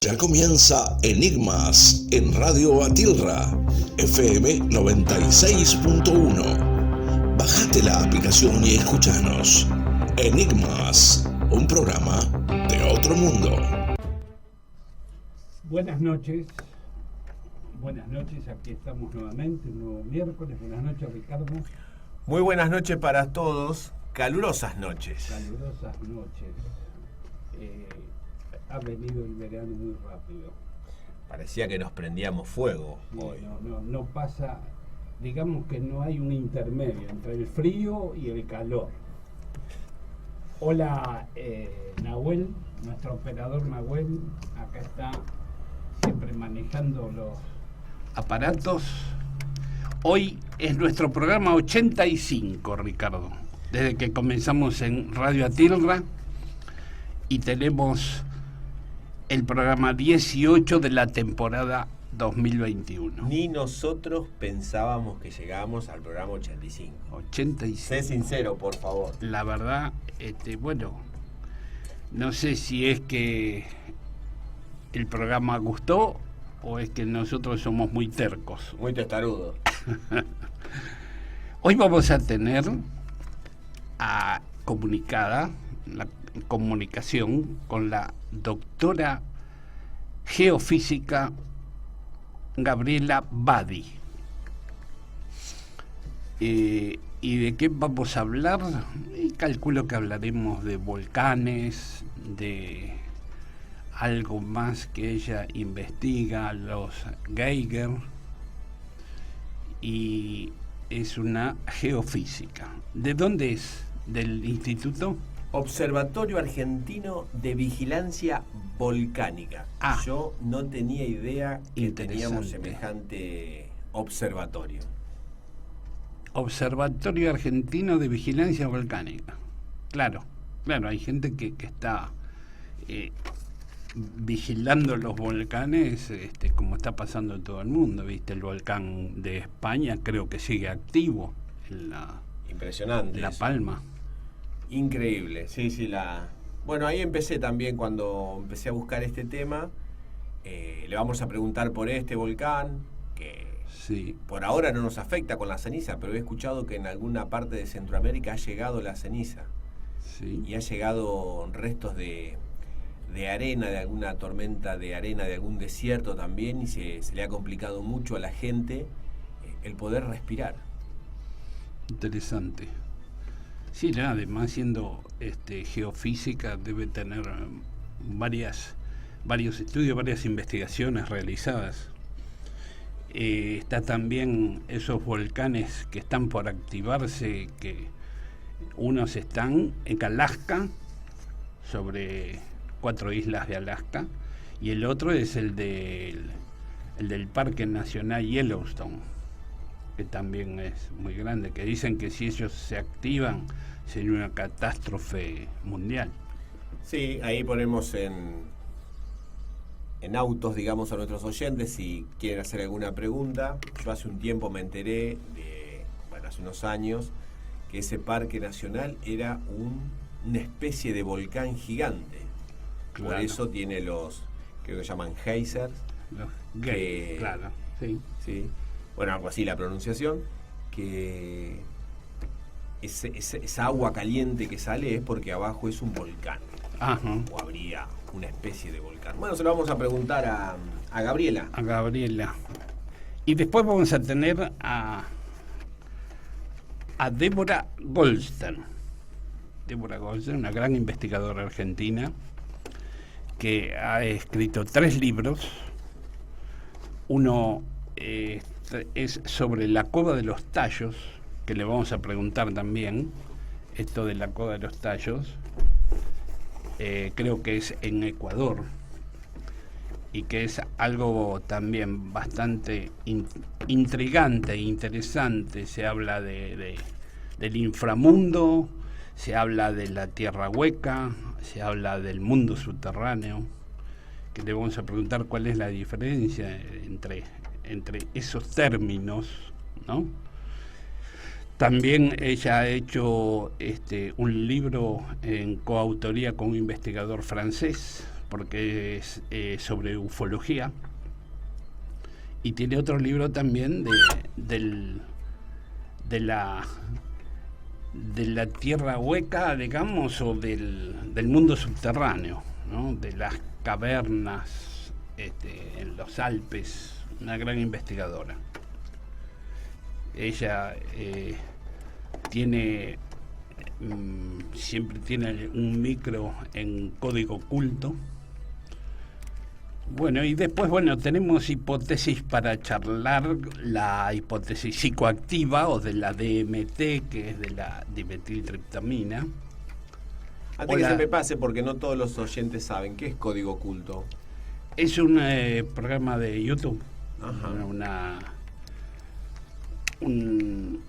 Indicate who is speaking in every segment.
Speaker 1: Ya comienza Enigmas en Radio Atilra, FM 96.1. Bájate la aplicación y escúchanos. Enigmas, un programa de otro mundo.
Speaker 2: Buenas noches, aquí estamos nuevamente, un nuevo miércoles. Buenas noches, Ricardo.
Speaker 3: Muy buenas noches para todos, calurosas noches.
Speaker 2: Calurosas noches. Ha venido el verano muy rápido.
Speaker 3: Parecía que nos prendíamos fuego hoy.
Speaker 2: No pasa, digamos que no hay un intermedio entre el frío y el calor. Hola, Nahuel, nuestro operador Nahuel, acá está siempre manejando los aparatos. Hoy es nuestro programa 85, Ricardo, desde que comenzamos en Radio Atilra, y tenemos el programa 18 de la temporada 2021.
Speaker 3: Ni nosotros pensábamos que llegábamos al programa 85.
Speaker 2: 85.
Speaker 3: Sé sincero, por favor.
Speaker 2: La verdad, bueno, no sé si es que el programa gustó o es que nosotros somos muy tercos.
Speaker 3: Muy testarudo.
Speaker 2: Hoy vamos a tener comunicada la comunicación con la doctora geofísica Gabriela Badi. ¿Y de qué vamos a hablar? Calculo que hablaremos de volcanes, de algo más que ella investiga, los Geiger, y es una geofísica. ¿De dónde es? ¿Del instituto?
Speaker 3: Observatorio Argentino de Vigilancia Volcánica. Yo no tenía idea que teníamos semejante observatorio.
Speaker 2: Observatorio Argentino de Vigilancia Volcánica. Claro, hay gente que está vigilando los volcanes, como está pasando en todo el mundo. ¿Viste? El volcán de España creo que sigue activo en
Speaker 3: Impresionante.
Speaker 2: La Palma.
Speaker 3: Increíble, sí. Bueno, ahí empecé también cuando empecé a buscar este tema. Le vamos a preguntar por este volcán, que
Speaker 2: sí,
Speaker 3: por ahora no nos afecta con la ceniza, pero he escuchado que en alguna parte de Centroamérica ha llegado la ceniza.
Speaker 2: Sí.
Speaker 3: Y ha llegado restos de arena, de alguna tormenta de arena, de algún desierto también, y se le ha complicado mucho a la gente el poder respirar.
Speaker 2: Interesante. Sí, además siendo geofísica debe tener varios estudios, varias investigaciones realizadas. Está también esos volcanes que están por activarse, que unos están en Alaska, sobre 4 islas de Alaska, y el otro es el del Parque Nacional Yellowstone, que también es muy grande, que dicen que si ellos se activan sería una catástrofe mundial.
Speaker 3: Sí, ahí ponemos en autos, digamos, a nuestros oyentes si quieren hacer alguna pregunta. Yo hace un tiempo me enteré, hace unos años, que ese parque nacional era una especie de volcán gigante. Claro. Por eso tiene creo que llaman geysers.
Speaker 2: Los geysers, claro, sí.
Speaker 3: Bueno, algo así la pronunciación, que esa agua caliente que sale es porque abajo es un volcán.
Speaker 2: Ajá.
Speaker 3: O habría una especie de volcán. Bueno, se lo vamos a preguntar a Gabriela.
Speaker 2: A Gabriela. Y después vamos a tener a Débora Goldstein. Débora Goldstein, una gran investigadora argentina que ha escrito 3 libros. Uno es sobre la Cova de los Tallos, que le vamos a preguntar también, esto de la Cova de los Tallos, creo que es en Ecuador, y que es algo también bastante intrigante e interesante. Se habla del inframundo, se habla de la tierra hueca, se habla del mundo subterráneo, que le vamos a preguntar cuál es la diferencia entre esos términos, ¿no? También ella ha hecho un libro en coautoría con un investigador francés, porque es sobre ufología. Y tiene otro libro también de la tierra hueca, digamos, o del mundo subterráneo, ¿no? De las cavernas en los Alpes, una gran investigadora. Ella siempre tiene un micro en código oculto. Bueno, y después, tenemos hipótesis para charlar, la hipótesis psicoactiva o de la DMT, que es de la dimetiltriptamina.
Speaker 3: Antes que se me pase, porque no todos los oyentes saben, ¿qué es código oculto?
Speaker 2: Es un programa de YouTube. Ajá. Un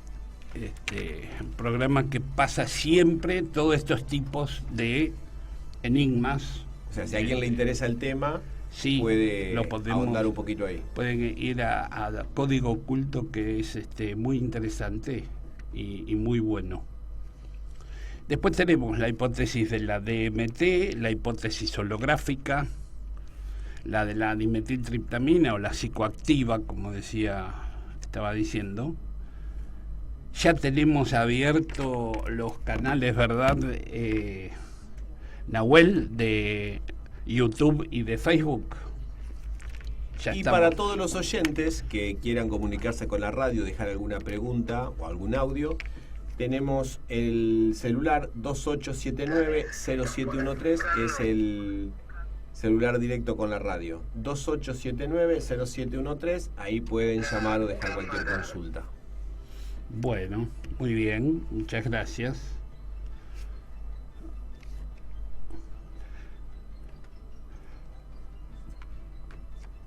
Speaker 2: programa que pasa siempre todos estos tipos de enigmas.
Speaker 3: O sea, si a alguien le interesa el tema,
Speaker 2: sí,
Speaker 3: puede ahondar un poquito ahí.
Speaker 2: Pueden ir a Código Oculto, que es muy interesante y muy bueno. Después tenemos la hipótesis de la DMT, la hipótesis holográfica, la de la dimetiltriptamina o la psicoactiva, como estaba diciendo. Ya tenemos abiertos los canales, ¿verdad? Nahuel, de YouTube y de Facebook.
Speaker 3: Para todos los oyentes que quieran comunicarse con la radio, dejar alguna pregunta o algún audio, tenemos el celular 2879-0713, que es el celular directo con la radio. 2879-0713, ahí pueden llamar o dejar cualquier consulta.
Speaker 2: Bueno, muy bien, muchas gracias.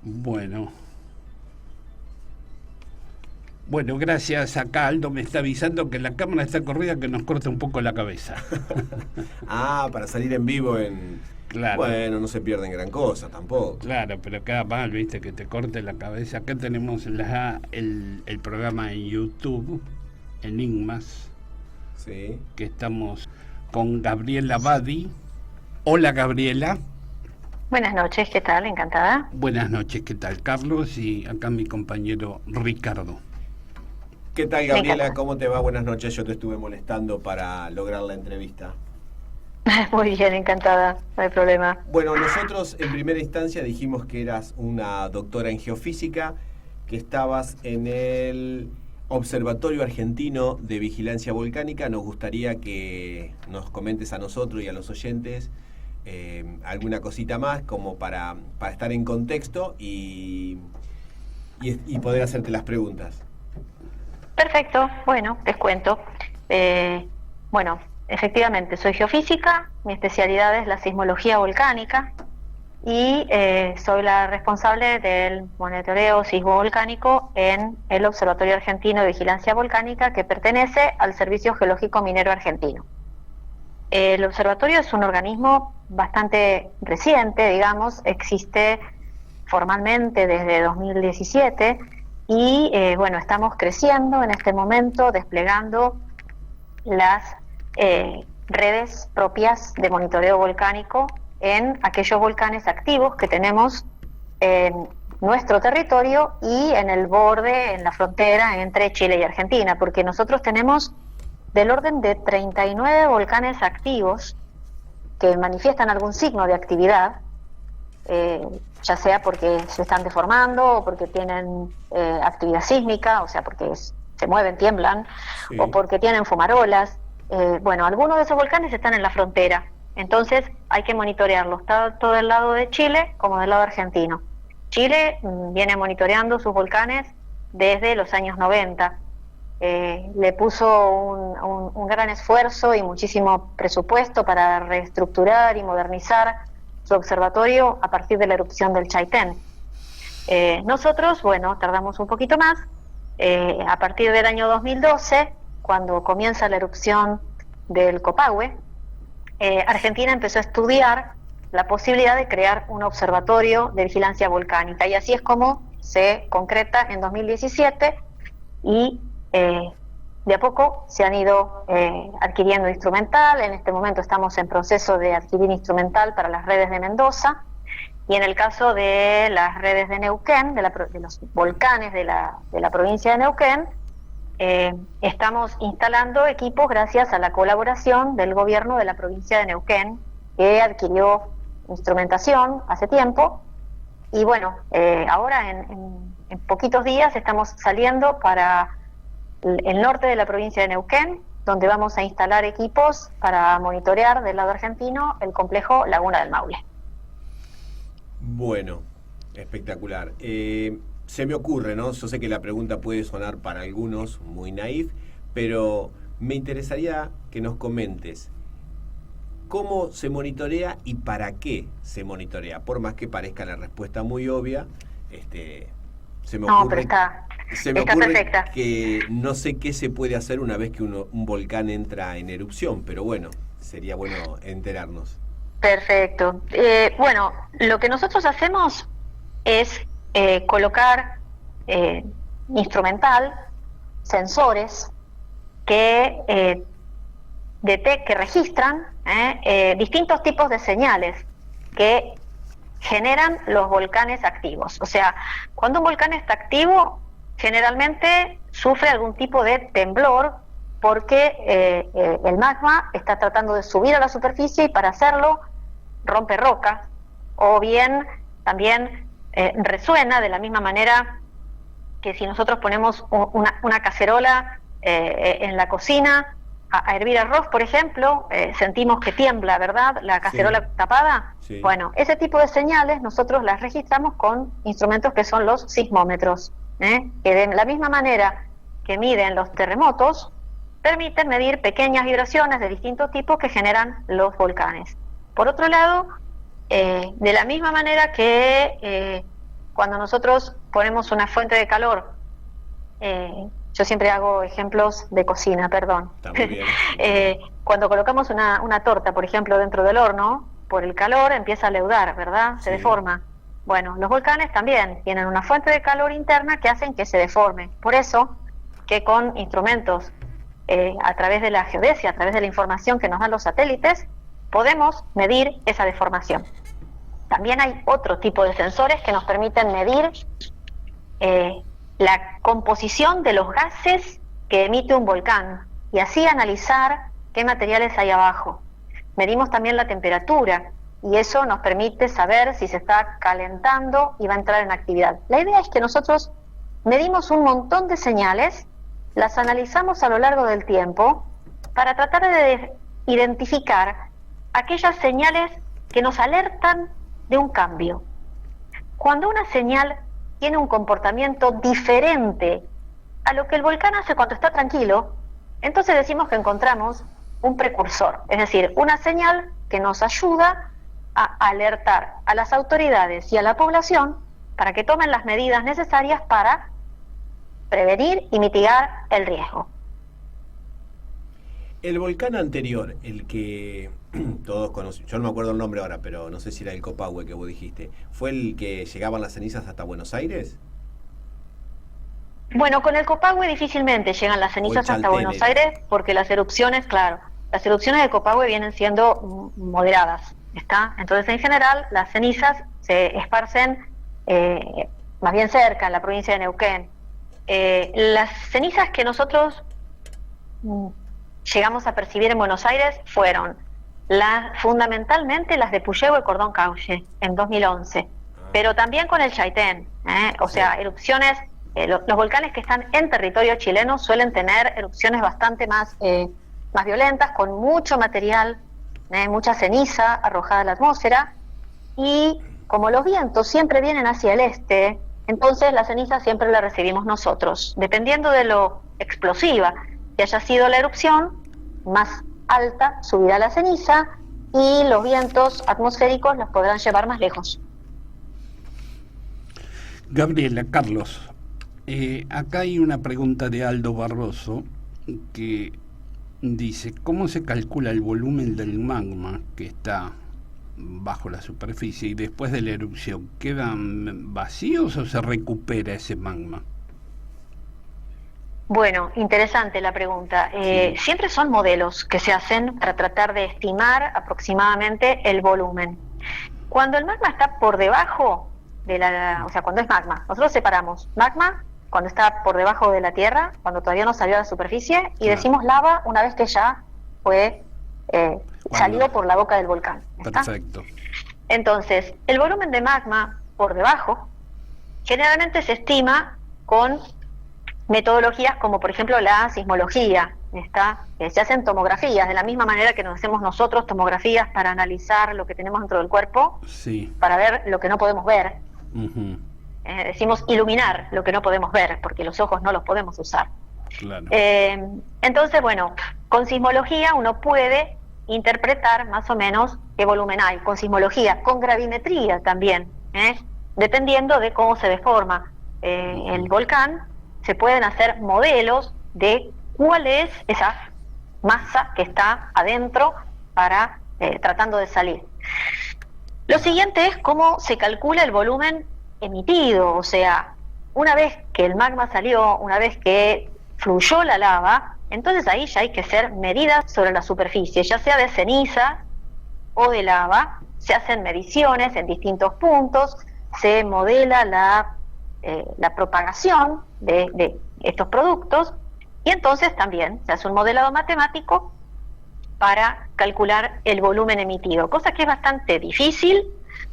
Speaker 2: Bueno, gracias. Acá Aldo me está avisando que la cámara está corrida, que nos corta un poco la cabeza.
Speaker 3: Para salir en vivo
Speaker 2: Claro.
Speaker 3: Bueno, no se pierden gran cosa tampoco.
Speaker 2: Claro, pero queda mal, viste, que te corte la cabeza. Acá tenemos el programa en YouTube, Enigmas.
Speaker 3: Sí.
Speaker 2: Que estamos con Gabriela Badi. Hola, Gabriela.
Speaker 4: Buenas noches, ¿qué tal? Encantada.
Speaker 2: Buenas noches, ¿qué tal? Carlos y acá mi compañero Ricardo.
Speaker 3: ¿Qué tal, Gabriela? ¿Cómo te va? Buenas noches, yo te estuve molestando para lograr la entrevista.
Speaker 4: Muy bien, encantada, no hay problema.
Speaker 3: Bueno, nosotros en primera instancia dijimos que eras una doctora en geofísica, que estabas en el Observatorio Argentino de Vigilancia Volcánica. Nos gustaría que nos comentes a nosotros y a los oyentes alguna cosita más como para estar en contexto y poder hacerte las preguntas.
Speaker 4: Perfecto, bueno, les cuento. Efectivamente, soy geofísica, mi especialidad es la sismología volcánica y soy la responsable del monitoreo sismovolcánico en el Observatorio Argentino de Vigilancia Volcánica, que pertenece al Servicio Geológico Minero Argentino. El observatorio es un organismo bastante reciente, digamos, existe formalmente desde 2017 y estamos creciendo en este momento, desplegando las redes propias de monitoreo volcánico en aquellos volcanes activos que tenemos en nuestro territorio y en el borde, en la frontera entre Chile y Argentina, porque nosotros tenemos del orden de 39 volcanes activos que manifiestan algún signo de actividad, ya sea porque se están deformando o porque tienen actividad sísmica, o sea, porque se mueven, tiemblan, sí, o porque tienen fumarolas. Algunos de esos volcanes están en la frontera, entonces hay que monitorearlos tanto del lado de Chile como del lado argentino. Chile viene monitoreando sus volcanes desde los años 90. Le puso un gran esfuerzo y muchísimo presupuesto para reestructurar y modernizar su observatorio a partir de la erupción del Chaitén. Nosotros, tardamos un poquito más. A partir del año 2012, cuando comienza la erupción del Copahue, Argentina empezó a estudiar la posibilidad de crear un observatorio de vigilancia volcánica, y así es como se concreta en 2017 y de a poco se han ido adquiriendo instrumental. En este momento estamos en proceso de adquirir instrumental para las redes de Mendoza Y en el caso de las redes de Neuquén, de los volcanes de la provincia de Neuquén, estamos instalando equipos gracias a la colaboración del gobierno de la provincia de Neuquén, que adquirió instrumentación hace tiempo. Y bueno, ahora en poquitos días estamos saliendo para el norte de la provincia de Neuquén, donde vamos a instalar equipos para monitorear del lado argentino el complejo Laguna del Maule.
Speaker 3: Bueno, espectacular. Se me ocurre, ¿no? Yo sé que la pregunta puede sonar para algunos muy naif, pero me interesaría que nos comentes cómo se monitorea y para qué se monitorea. Por más que parezca la respuesta muy obvia, se me ocurre,
Speaker 4: está perfecta.
Speaker 3: Que no sé qué se puede hacer una vez que un volcán entra en erupción, pero bueno, sería bueno enterarnos.
Speaker 4: Perfecto. Bueno, lo que nosotros hacemos es colocar instrumental, sensores que registran distintos tipos de señales que generan los volcanes activos. O sea, cuando un volcán está activo, generalmente sufre algún tipo de temblor porque el magma está tratando de subir a la superficie y para hacerlo rompe rocas, o bien también resuena de la misma manera que si nosotros ponemos una cacerola en la cocina a hervir arroz, por ejemplo, sentimos que tiembla, ¿verdad? La cacerola tapada.
Speaker 3: Sí.
Speaker 4: Bueno, ese tipo de señales nosotros las registramos con instrumentos que son los sismómetros, que de la misma manera que miden los terremotos, permiten medir pequeñas vibraciones de distintos tipos que generan los volcanes. Por otro lado, de la misma manera que cuando nosotros ponemos una fuente de calor, yo siempre hago ejemplos de cocina, perdón.
Speaker 3: Está muy bien.
Speaker 4: Cuando colocamos una torta, por ejemplo, dentro del horno, por el calor empieza a leudar, ¿verdad? Se deforma. Bueno, los volcanes también tienen una fuente de calor interna que hacen que se deforme. Por eso que con instrumentos a través de la geodesia, a través de la información que nos dan los satélites, podemos medir esa deformación. También hay otro tipo de sensores que nos permiten medir la composición de los gases que emite un volcán y así analizar qué materiales hay abajo. Medimos también la temperatura y eso nos permite saber si se está calentando y va a entrar en actividad. La idea es que nosotros medimos un montón de señales, las analizamos a lo largo del tiempo para tratar de identificar aquellas señales que nos alertan de un cambio. Cuando una señal tiene un comportamiento diferente a lo que el volcán hace cuando está tranquilo, entonces decimos que encontramos un precursor, es decir, una señal que nos ayuda a alertar a las autoridades y a la población para que tomen las medidas necesarias para prevenir y mitigar el riesgo.
Speaker 3: El volcán anterior, el que todos conocen, yo no me acuerdo el nombre ahora, pero no sé si era el Copahue que vos dijiste, ¿fue el que llegaban las cenizas hasta Buenos Aires?
Speaker 4: Bueno, con el Copahue difícilmente llegan las cenizas hasta Buenos Aires porque las erupciones, claro, las erupciones del Copahue vienen siendo moderadas, ¿está? Entonces, en general, las cenizas se esparcen más bien cerca, en la provincia de Neuquén. Las cenizas que nosotros llegamos a percibir en Buenos Aires fueron fundamentalmente las de Puyehue y Cordón Cauche en 2011, pero también con el Chaitén, o sea, erupciones, los volcanes que están en territorio chileno suelen tener erupciones bastante más violentas, con mucho material, mucha ceniza arrojada a la atmósfera, y como los vientos siempre vienen hacia el este, entonces la ceniza siempre la recibimos nosotros, dependiendo de lo explosiva que haya sido la erupción, más alta subirá la ceniza y los vientos atmosféricos los podrán llevar más lejos.
Speaker 2: Gabriela, Carlos, acá hay una pregunta de Aldo Barroso que dice: ¿cómo se calcula el volumen del magma que está bajo la superficie y después de la erupción? ¿Quedan vacíos o se recupera ese magma?
Speaker 4: Bueno, interesante la pregunta. Siempre son modelos que se hacen para tratar de estimar aproximadamente el volumen. Cuando el magma está por debajo de o sea, cuando es magma, nosotros separamos magma cuando está por debajo de la tierra, cuando todavía no salió a la superficie, y decimos lava una vez que ya fue salido por la boca del volcán. ¿Está?
Speaker 2: Perfecto.
Speaker 4: Entonces, el volumen de magma por debajo generalmente se estima con metodologías como por ejemplo la sismología. Se hacen tomografías, de la misma manera que nos hacemos nosotros tomografías para analizar lo que tenemos dentro del cuerpo,
Speaker 2: Sí.
Speaker 4: para ver lo que no podemos ver.
Speaker 2: Ujú.
Speaker 4: Decimos iluminar lo que no podemos ver, porque los ojos no los podemos usar.
Speaker 2: Claro.
Speaker 4: Entonces, bueno, con sismología uno puede interpretar más o menos qué volumen hay, con sismología, con gravimetría también, dependiendo de cómo se deforma el volcán. Se pueden hacer modelos de cuál es esa masa que está adentro para tratando de salir. Lo siguiente es cómo se calcula el volumen emitido, o sea, una vez que el magma salió, una vez que fluyó la lava, entonces ahí ya hay que hacer medidas sobre la superficie, ya sea de ceniza o de lava. Se hacen mediciones en distintos puntos, se modela la propagación de estos productos, y entonces también se hace un modelado matemático para calcular el volumen emitido, cosa que es bastante difícil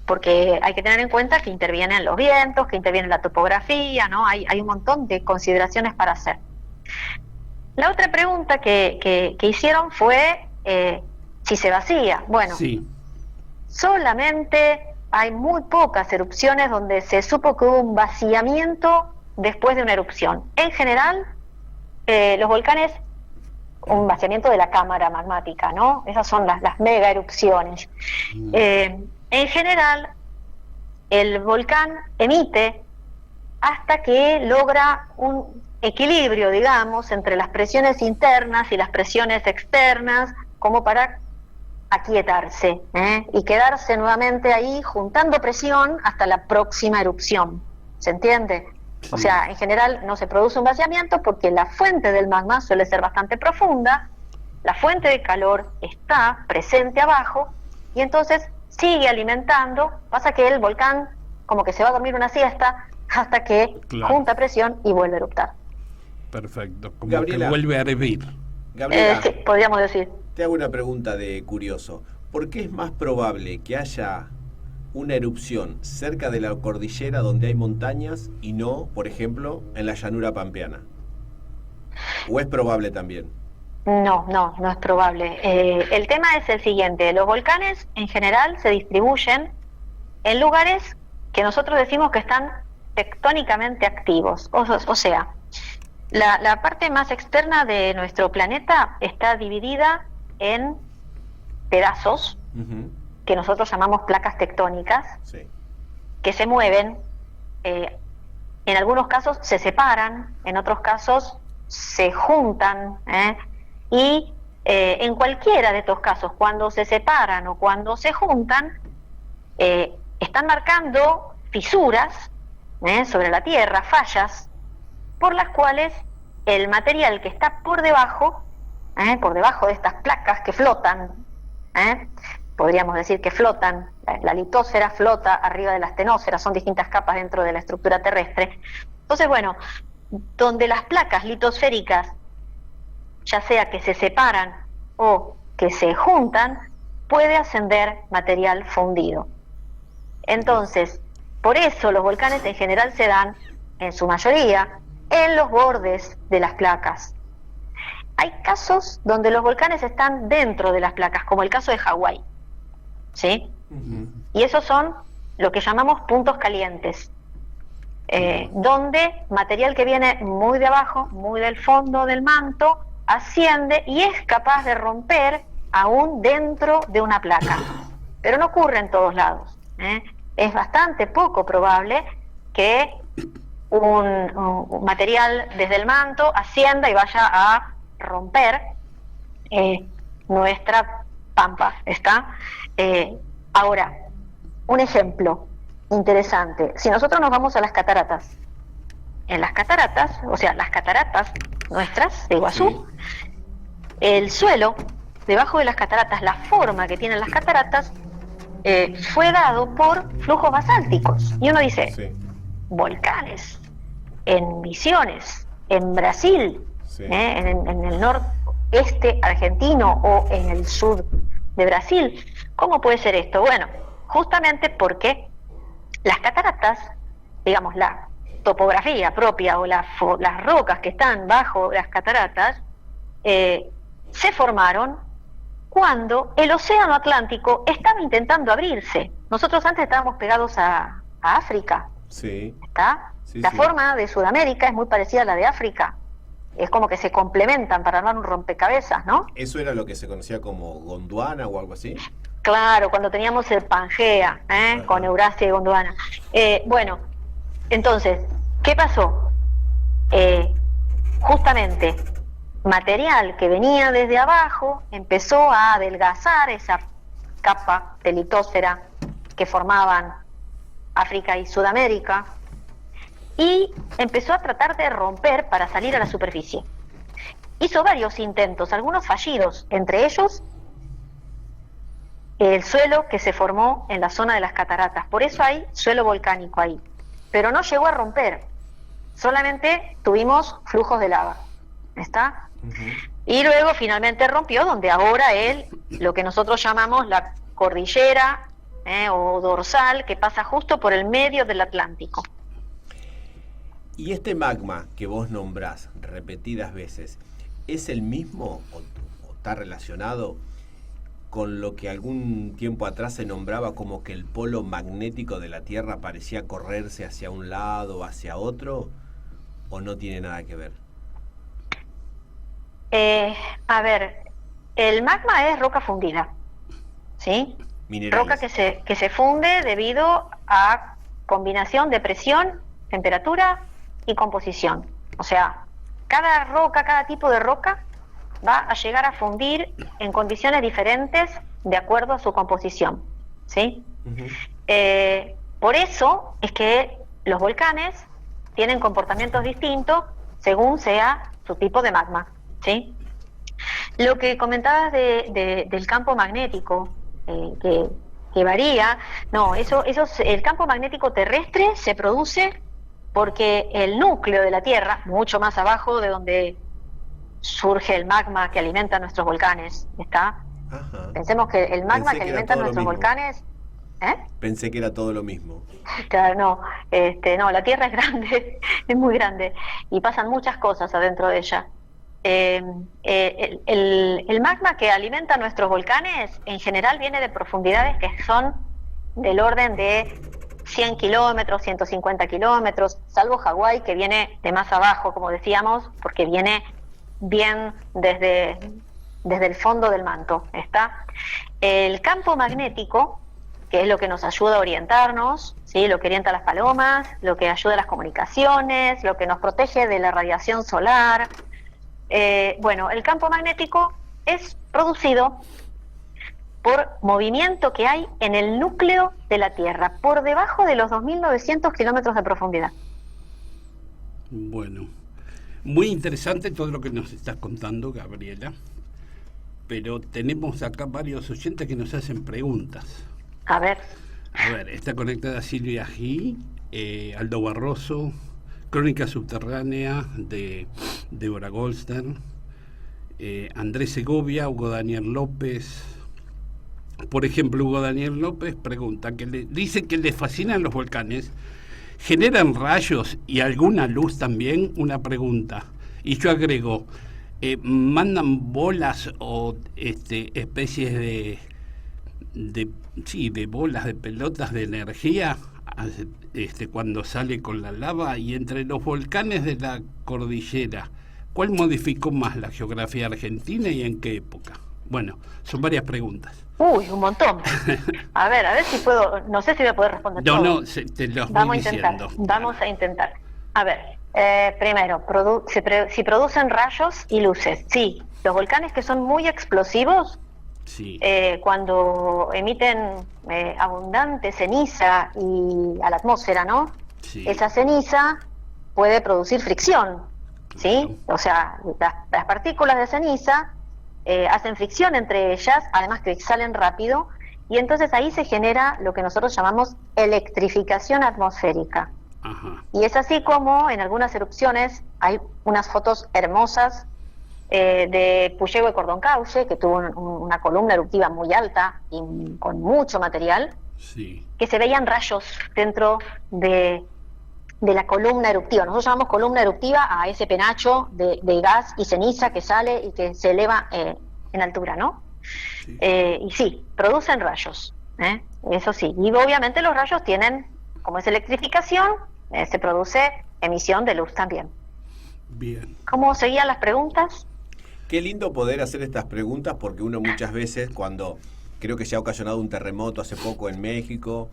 Speaker 4: porque hay que tener en cuenta que intervienen los vientos, que interviene la topografía, ¿no? Hay un montón de consideraciones para hacer. La otra pregunta que hicieron fue si se vacía. Bueno,
Speaker 2: Sí.
Speaker 4: solamente hay muy pocas erupciones donde se supo que hubo un vaciamiento después de una erupción. En general, los volcanes, un vaciamiento de la cámara magmática, ¿no? Esas son las mega erupciones. En general, el volcán emite hasta que logra un equilibrio, digamos, entre las presiones internas y las presiones externas, como para aquietarse, y quedarse nuevamente ahí juntando presión hasta la próxima erupción. ¿Se entiende?
Speaker 2: Sí.
Speaker 4: O sea, en general no se produce un vaciamiento porque la fuente del magma suele ser bastante profunda, la fuente de calor está presente abajo y entonces sigue alimentando. Pasa que el volcán como que se va a dormir una siesta hasta que
Speaker 2: Claro.
Speaker 4: junta presión y vuelve a eruptar.
Speaker 2: Perfecto. Como
Speaker 3: Gabriela.
Speaker 2: que vuelve a hervir.
Speaker 3: Gabriela,
Speaker 4: Sí, podríamos decir.
Speaker 3: te hago una pregunta de curioso. ¿Por qué es más probable que haya una erupción cerca de la cordillera donde hay montañas y no, por ejemplo, en la llanura pampeana? ¿O es probable también?
Speaker 4: No es probable. El tema es el siguiente: los volcanes en general se distribuyen en lugares que nosotros decimos que están tectónicamente activos. O sea, la parte más externa de nuestro planeta está dividida en pedazos
Speaker 3: Ujú.
Speaker 4: que nosotros llamamos placas tectónicas,
Speaker 3: Sí.
Speaker 4: que se mueven. En algunos casos se separan, en otros casos se juntan, y en cualquiera de estos casos, cuando se separan o cuando se juntan, están marcando fisuras sobre la Tierra, fallas, por las cuales el material que está por debajo de estas placas que flotan, podríamos decir que flotan, la litosfera flota arriba de la astenósfera, son distintas capas dentro de la estructura terrestre. Entonces, bueno, donde las placas litosféricas, ya sea que se separan o que se juntan, puede ascender material fundido. Entonces, por eso los volcanes en general se dan, en su mayoría, en los bordes de las placas. Hay casos donde los volcanes están dentro de las placas, como el caso de Hawái, ¿sí?
Speaker 3: Ujú.
Speaker 4: Y esos son lo que llamamos puntos calientes, donde material que viene muy de abajo, muy del fondo del manto, asciende y es capaz de romper aún dentro de una placa. Pero no ocurre en todos lados. Es bastante poco probable que un material desde el manto ascienda y vaya a romper nuestra pampa. ¿Está? Ahora, un ejemplo interesante. Si nosotros nos vamos a las cataratas, en las cataratas, o sea, las cataratas nuestras de Iguazú, el suelo debajo de las cataratas, la forma que tienen las cataratas, fue dado por flujos basálticos. Y uno dice,
Speaker 3: Sí,
Speaker 4: volcanes, en Misiones, en Brasil,
Speaker 3: sí.
Speaker 4: en el noreste argentino o en el sur de Brasil. ¿Cómo puede ser esto? Bueno, justamente porque las cataratas, digamos, la topografía propia o las rocas que están bajo las cataratas, se formaron cuando el océano Atlántico estaba intentando abrirse. Nosotros antes estábamos pegados a África,
Speaker 3: Sí,
Speaker 4: ¿está?
Speaker 3: sí,
Speaker 4: La
Speaker 3: sí.
Speaker 4: forma de Sudamérica es muy parecida a la de África. Es como que se complementan para armar un rompecabezas, ¿no?
Speaker 3: ¿Eso era lo que se conocía como Gondwana o algo así?
Speaker 4: Claro, cuando teníamos el Pangea,
Speaker 3: Ajá.
Speaker 4: con Eurasia y Gondwana. Bueno, entonces, ¿qué pasó? Justamente, material que venía desde abajo empezó a adelgazar esa capa de litósfera que formaban África y Sudamérica y empezó a tratar de romper para salir a la superficie. Hizo varios intentos, algunos fallidos, entre ellos el suelo que se formó en la zona de las cataratas. Por eso hay suelo volcánico ahí. Pero no llegó a romper, solamente tuvimos flujos de lava. ¿Está? Y luego finalmente rompió, donde ahora lo que nosotros llamamos la cordillera o dorsal, que pasa justo por el medio del Atlántico.
Speaker 3: Y este magma que vos nombrás repetidas veces, ¿es el mismo o está relacionado con lo que algún tiempo atrás se nombraba como que el polo magnético de la Tierra parecía correrse hacia un lado o hacia otro? ¿O no tiene nada que ver?
Speaker 4: A ver, el magma es roca fundida, ¿sí?
Speaker 3: Minerales.
Speaker 4: Roca que se funde debido a combinación de presión, temperatura y composición. O sea, cada roca, cada tipo de roca va a llegar a fundir en condiciones diferentes de acuerdo a su composición, ¿sí? Por eso es que los volcanes tienen comportamientos distintos según sea su tipo de magma, ¿sí? Lo que comentabas del campo magnético, que varía, no, el campo magnético terrestre se produce porque el núcleo de la Tierra, mucho más abajo de donde surge el magma que alimenta nuestros volcanes, ¿está?
Speaker 3: Ajá.
Speaker 4: Pensemos que el magma
Speaker 3: Pensé
Speaker 4: que
Speaker 3: que era
Speaker 4: alimenta
Speaker 3: todo lo
Speaker 4: nuestros
Speaker 3: mismo.
Speaker 4: volcanes,
Speaker 3: Pensé que era todo lo mismo.
Speaker 4: claro, no, la Tierra es grande, es muy grande, y pasan muchas cosas adentro de ella. El magma que alimenta nuestros volcanes en general viene de profundidades que son del orden de 100 kilómetros, 150 kilómetros, salvo Hawái, que viene de más abajo, como decíamos, porque viene bien desde el fondo del manto. ¿Está? El campo magnético, que es lo que nos ayuda a orientarnos, ¿sí? Lo que orienta a las palomas, lo que ayuda a las comunicaciones, lo que nos protege de la radiación solar. Bueno, el campo magnético es producido por movimiento que hay en el núcleo de la Tierra, por debajo de los 2.900 kilómetros de profundidad.
Speaker 2: Bueno, muy interesante todo lo que nos estás contando, Gabriela, pero tenemos acá varios oyentes que nos hacen preguntas.
Speaker 4: A ver,
Speaker 2: Está conectada Silvia G., Aldo Barroso, Crónica Subterránea de Débora Goldstern, Andrés Segovia, Hugo Daniel López. Por ejemplo, Hugo Daniel López pregunta, dice que le fascinan los volcanes, ¿generan rayos y alguna luz también? Una pregunta. Y yo agrego, ¿mandan bolas o especies de bolas, de pelotas de energía cuando sale con la lava? Y entre los volcanes de la cordillera, ¿cuál modificó más la geografía argentina y en qué época? Bueno, son varias preguntas.
Speaker 4: uy, un montón. A ver si puedo, no sé si voy a poder responder todo.
Speaker 2: No, te los voy diciendo.
Speaker 4: Vamos a intentar. A ver, primero, si producen rayos y luces. Sí, los volcanes que son muy explosivos,
Speaker 2: Sí.
Speaker 4: Cuando emiten abundante ceniza y a la atmósfera, ¿no?
Speaker 2: Sí.
Speaker 4: Esa ceniza puede producir fricción, ¿sí?
Speaker 2: Claro.
Speaker 4: O sea, las partículas de ceniza hacen fricción entre ellas, además que salen rápido, y entonces ahí se genera lo que nosotros llamamos electrificación atmosférica.
Speaker 2: Ajá.
Speaker 4: Y es así como en algunas erupciones hay unas fotos hermosas de Puyehue de Cordoncauce, que tuvo una columna eruptiva muy alta y con mucho material,
Speaker 2: Sí.
Speaker 4: que se veían rayos dentro de la columna eruptiva. Nosotros llamamos columna eruptiva a ese penacho de gas y ceniza que sale y que se eleva en altura, ¿no?
Speaker 2: Sí.
Speaker 4: Y sí, producen rayos, eso sí. Y obviamente los rayos tienen, como es electrificación, se produce emisión de luz también.
Speaker 2: Bien.
Speaker 4: ¿Cómo seguían las preguntas?
Speaker 3: Qué lindo poder hacer estas preguntas, porque uno muchas veces, cuando creo que se ha ocasionado un terremoto hace poco en México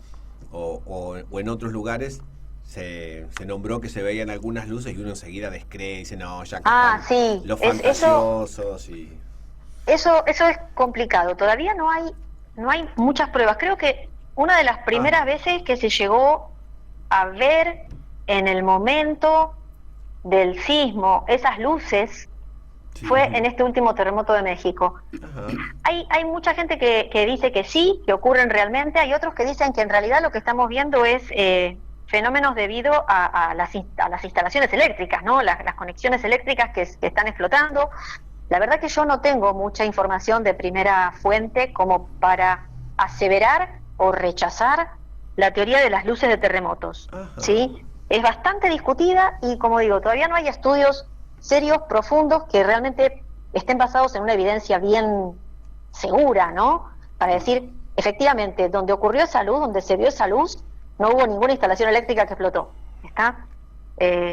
Speaker 3: o en otros lugares, se nombró que se veían algunas luces y uno enseguida descree y dice, no, ya que están
Speaker 4: Sí,
Speaker 3: los fantasiosos y...
Speaker 4: Eso es complicado. Todavía no hay muchas pruebas. Creo que una de las primeras veces que se llegó a ver en el momento del sismo esas luces
Speaker 2: Sí.
Speaker 4: fue en este último terremoto de México.
Speaker 3: Ajá.
Speaker 4: Hay mucha gente que dice que sí, que ocurren realmente. Hay otros que dicen que en realidad lo que estamos viendo es fenómenos debido a las instalaciones eléctricas, ¿no? Las conexiones eléctricas que están explotando. La verdad que yo no tengo mucha información de primera fuente como para aseverar o rechazar la teoría de las luces de terremotos.
Speaker 3: Ajá.
Speaker 4: ¿Sí? Es bastante discutida y, como digo, todavía no hay estudios serios, profundos, que realmente estén basados en una evidencia bien segura, ¿no? Para decir, efectivamente, donde ocurrió esa luz, donde se vio esa luz, no hubo ninguna instalación eléctrica que explotó. ¿Está?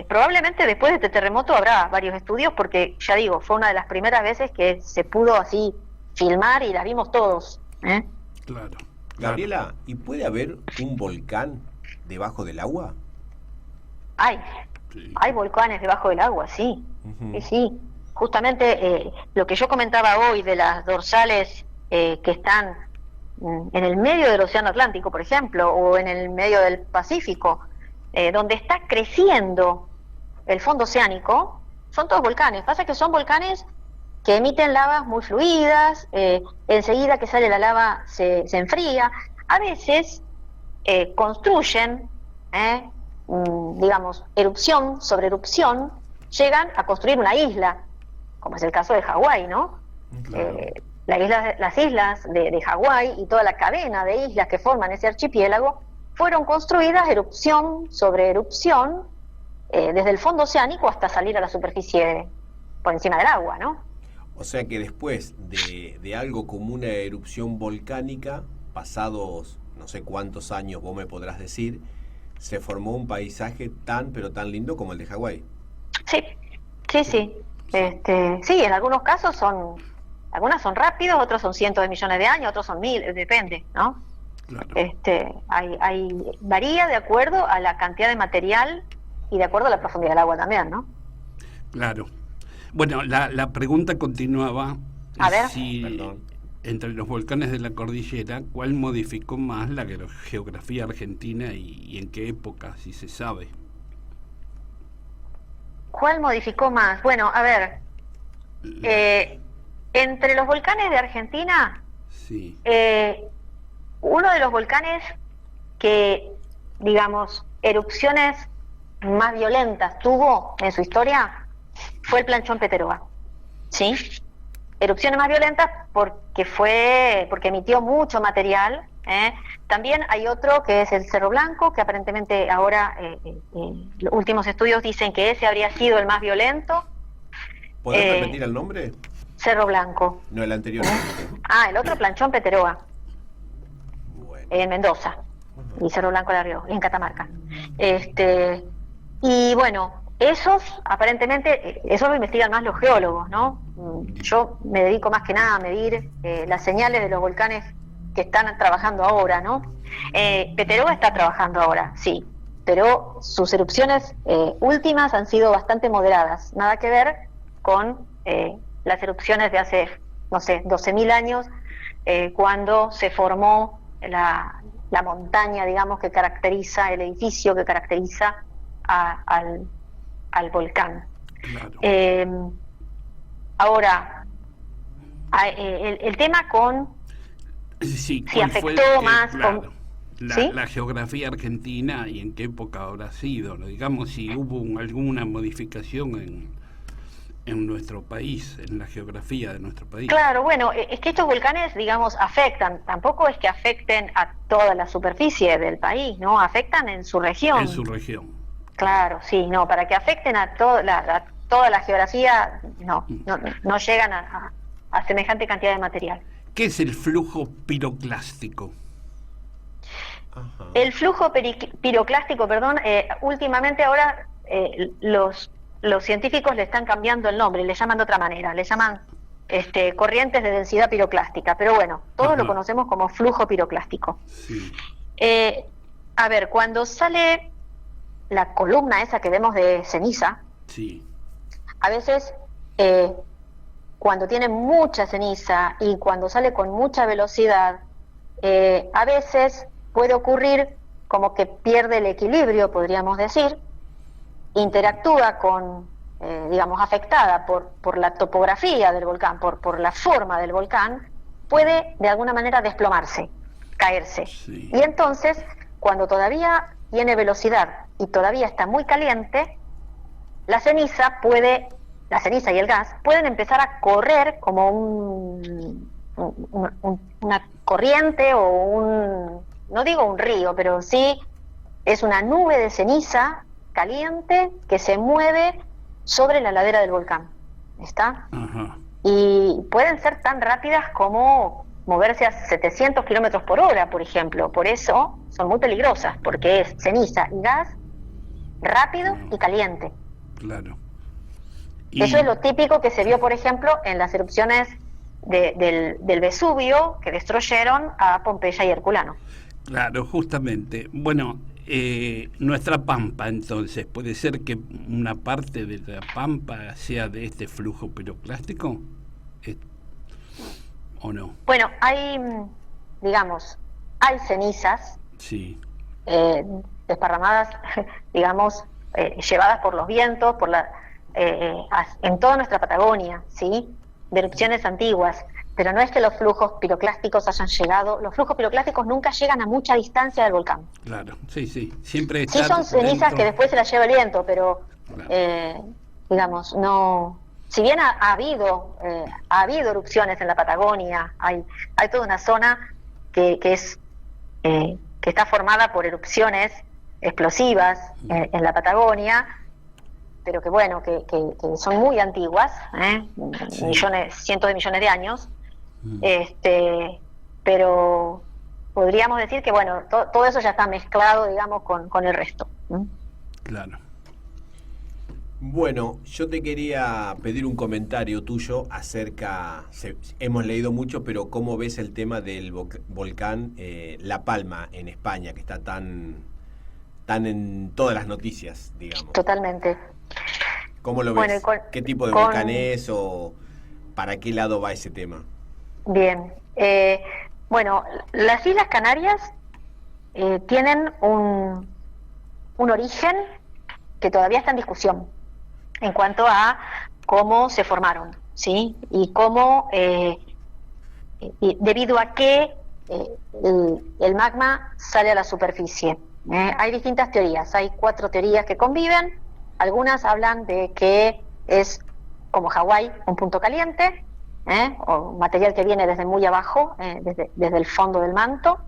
Speaker 4: Probablemente después de este terremoto habrá varios estudios, porque, ya digo, fue una de las primeras veces que se pudo así filmar y las vimos todos.
Speaker 2: Claro.
Speaker 3: Gabriela, ¿y puede haber un volcán debajo del agua?
Speaker 2: Sí.
Speaker 4: Hay volcanes debajo del agua, sí.
Speaker 3: Ujú.
Speaker 4: Sí. Justamente lo que yo comentaba hoy de las dorsales que están en el medio del Océano Atlántico, por ejemplo, o en el medio del Pacífico, donde está creciendo el fondo oceánico, son todos volcanes. Pasa que son volcanes que emiten lavas muy fluidas, enseguida que sale la lava se enfría. A veces construyen, digamos, erupción sobre erupción, llegan a construir una isla, como es el caso de Hawái, ¿no?
Speaker 2: Claro.
Speaker 4: Las islas de Hawái y toda la cadena de islas que forman ese archipiélago fueron construidas erupción sobre erupción, desde el fondo oceánico hasta salir a la superficie por encima del agua, ¿no?
Speaker 3: O sea que después de algo como una erupción volcánica, pasados no sé cuántos años, vos me podrás decir, se formó un paisaje tan pero tan lindo como el de Hawái.
Speaker 4: Sí. Sí, en algunos casos algunas son rápidos, otros son cientos de millones de años, otros son depende, ¿no?
Speaker 2: Claro.
Speaker 4: Varía de acuerdo a la cantidad de material y de acuerdo a la profundidad del agua también, ¿no?
Speaker 2: Claro. Bueno, la pregunta continuaba.
Speaker 4: A ver.
Speaker 2: Si
Speaker 3: Perdón.
Speaker 2: entre los volcanes de la cordillera, ¿cuál modificó más la geografía argentina y en qué época, si se sabe?
Speaker 4: ¿Cuál modificó más? Bueno, a ver, entre los volcanes de Argentina,
Speaker 2: Sí.
Speaker 4: uno de los volcanes que, digamos, erupciones más violentas tuvo en su historia fue el Planchón Peteroa, ¿sí? Erupciones más violentas porque emitió mucho material. También hay otro que es el Cerro Blanco, que aparentemente ahora los últimos estudios dicen que ese habría sido el más violento.
Speaker 3: ¿Podés repetir el nombre?
Speaker 4: Cerro Blanco.
Speaker 3: No, el anterior.
Speaker 4: El otro Planchón Peteroa,
Speaker 3: Bueno.
Speaker 4: en Mendoza, y Cerro Blanco La Rioja, en Catamarca. Y bueno, esos aparentemente, eso lo investigan más los geólogos, ¿no? Yo me dedico más que nada a medir las señales de los volcanes que están trabajando ahora, ¿no? Peteroa está trabajando ahora, sí, pero sus erupciones últimas han sido bastante moderadas, nada que ver con las erupciones de hace, no sé, 12.000 años, cuando se formó la montaña, digamos, que caracteriza, el edificio que caracteriza al volcán.
Speaker 2: Claro.
Speaker 4: Ahora, el tema con
Speaker 2: Sí,
Speaker 4: si afectó más.
Speaker 2: Claro,
Speaker 4: ¿Sí?
Speaker 2: la geografía argentina y en qué época habrá sido, ¿no? Digamos, si hubo alguna modificación en nuestro país, en la geografía de nuestro país.
Speaker 4: Claro, bueno, es que estos volcanes, digamos, afectan, tampoco es que afecten a toda la superficie del país, ¿no? Afectan en su región.
Speaker 2: En su región.
Speaker 4: Claro, sí, no, para que afecten a toda la geografía, no llegan a semejante cantidad de material.
Speaker 2: ¿Qué es el flujo piroclástico?
Speaker 3: Ajá.
Speaker 4: El flujo piroclástico, últimamente ahora los científicos le están cambiando el nombre, le llaman de otra manera, le llaman corrientes de densidad piroclástica, pero bueno, todos
Speaker 2: Ajá.
Speaker 4: lo conocemos como flujo piroclástico.
Speaker 2: Sí.
Speaker 4: A ver, cuando sale la columna esa que vemos de ceniza,
Speaker 2: Sí.
Speaker 4: a veces cuando tiene mucha ceniza y cuando sale con mucha velocidad, a veces puede ocurrir como que pierde el equilibrio, podríamos decir, interactúa con, digamos, afectada por la topografía del volcán, por la forma del volcán, puede de alguna manera desplomarse, caerse.
Speaker 2: Sí.
Speaker 4: Y entonces, cuando todavía tiene velocidad y todavía está muy caliente, la ceniza y el gas pueden empezar a correr como una corriente o no digo un río, pero sí es una nube de ceniza caliente que se mueve sobre la ladera del volcán. ¿Está?
Speaker 2: Ajá.
Speaker 4: Y pueden ser tan rápidas como moverse a 700 kilómetros por hora, por ejemplo. Por eso son muy peligrosas, porque es ceniza y gas rápido y caliente.
Speaker 2: Claro.
Speaker 4: Eso es lo típico que se vio, por ejemplo, en las erupciones del Vesubio, que destruyeron a Pompeya y Herculano.
Speaker 2: Claro, justamente. Bueno, nuestra Pampa, entonces, ¿puede ser que una parte de la Pampa sea de este flujo piroclástico? ¿O no?
Speaker 4: Bueno, hay cenizas
Speaker 2: Sí.
Speaker 4: desparramadas, digamos, llevadas por los vientos, en toda nuestra Patagonia, ¿sí? De erupciones antiguas. Pero no es que los flujos piroclásticos hayan llegado, los flujos piroclásticos nunca llegan a mucha distancia del volcán.
Speaker 2: Claro, sí, siempre
Speaker 4: Sí
Speaker 2: están
Speaker 4: son cenizas
Speaker 2: dentro.
Speaker 4: que después se las lleva el viento, pero
Speaker 2: Claro.
Speaker 4: digamos, no. Si bien ha habido erupciones en la Patagonia, hay toda una zona que está formada por erupciones explosivas en la Patagonia, pero que bueno, que son muy antiguas,
Speaker 2: Sí.
Speaker 4: cientos de millones de años. Pero podríamos decir que bueno, todo eso ya está mezclado, digamos, con el resto.
Speaker 2: Claro.
Speaker 3: Bueno, yo te quería pedir un comentario tuyo acerca, hemos leído mucho, pero ¿cómo ves el tema del volcán La Palma en España, que está tan en todas las noticias, digamos?
Speaker 4: Totalmente.
Speaker 3: ¿Cómo lo
Speaker 4: Bueno,
Speaker 3: ves? ¿Qué tipo de volcán es o para qué lado va ese tema?
Speaker 4: Bien. Bueno, las Islas Canarias tienen un origen que todavía está en discusión en cuanto a cómo se formaron, ¿sí? Y cómo, debido a qué el magma sale a la superficie. Hay distintas teorías, hay 4 teorías que conviven. Algunas hablan de que es como Hawái, un punto caliente, o material que viene desde muy abajo, desde el fondo del manto.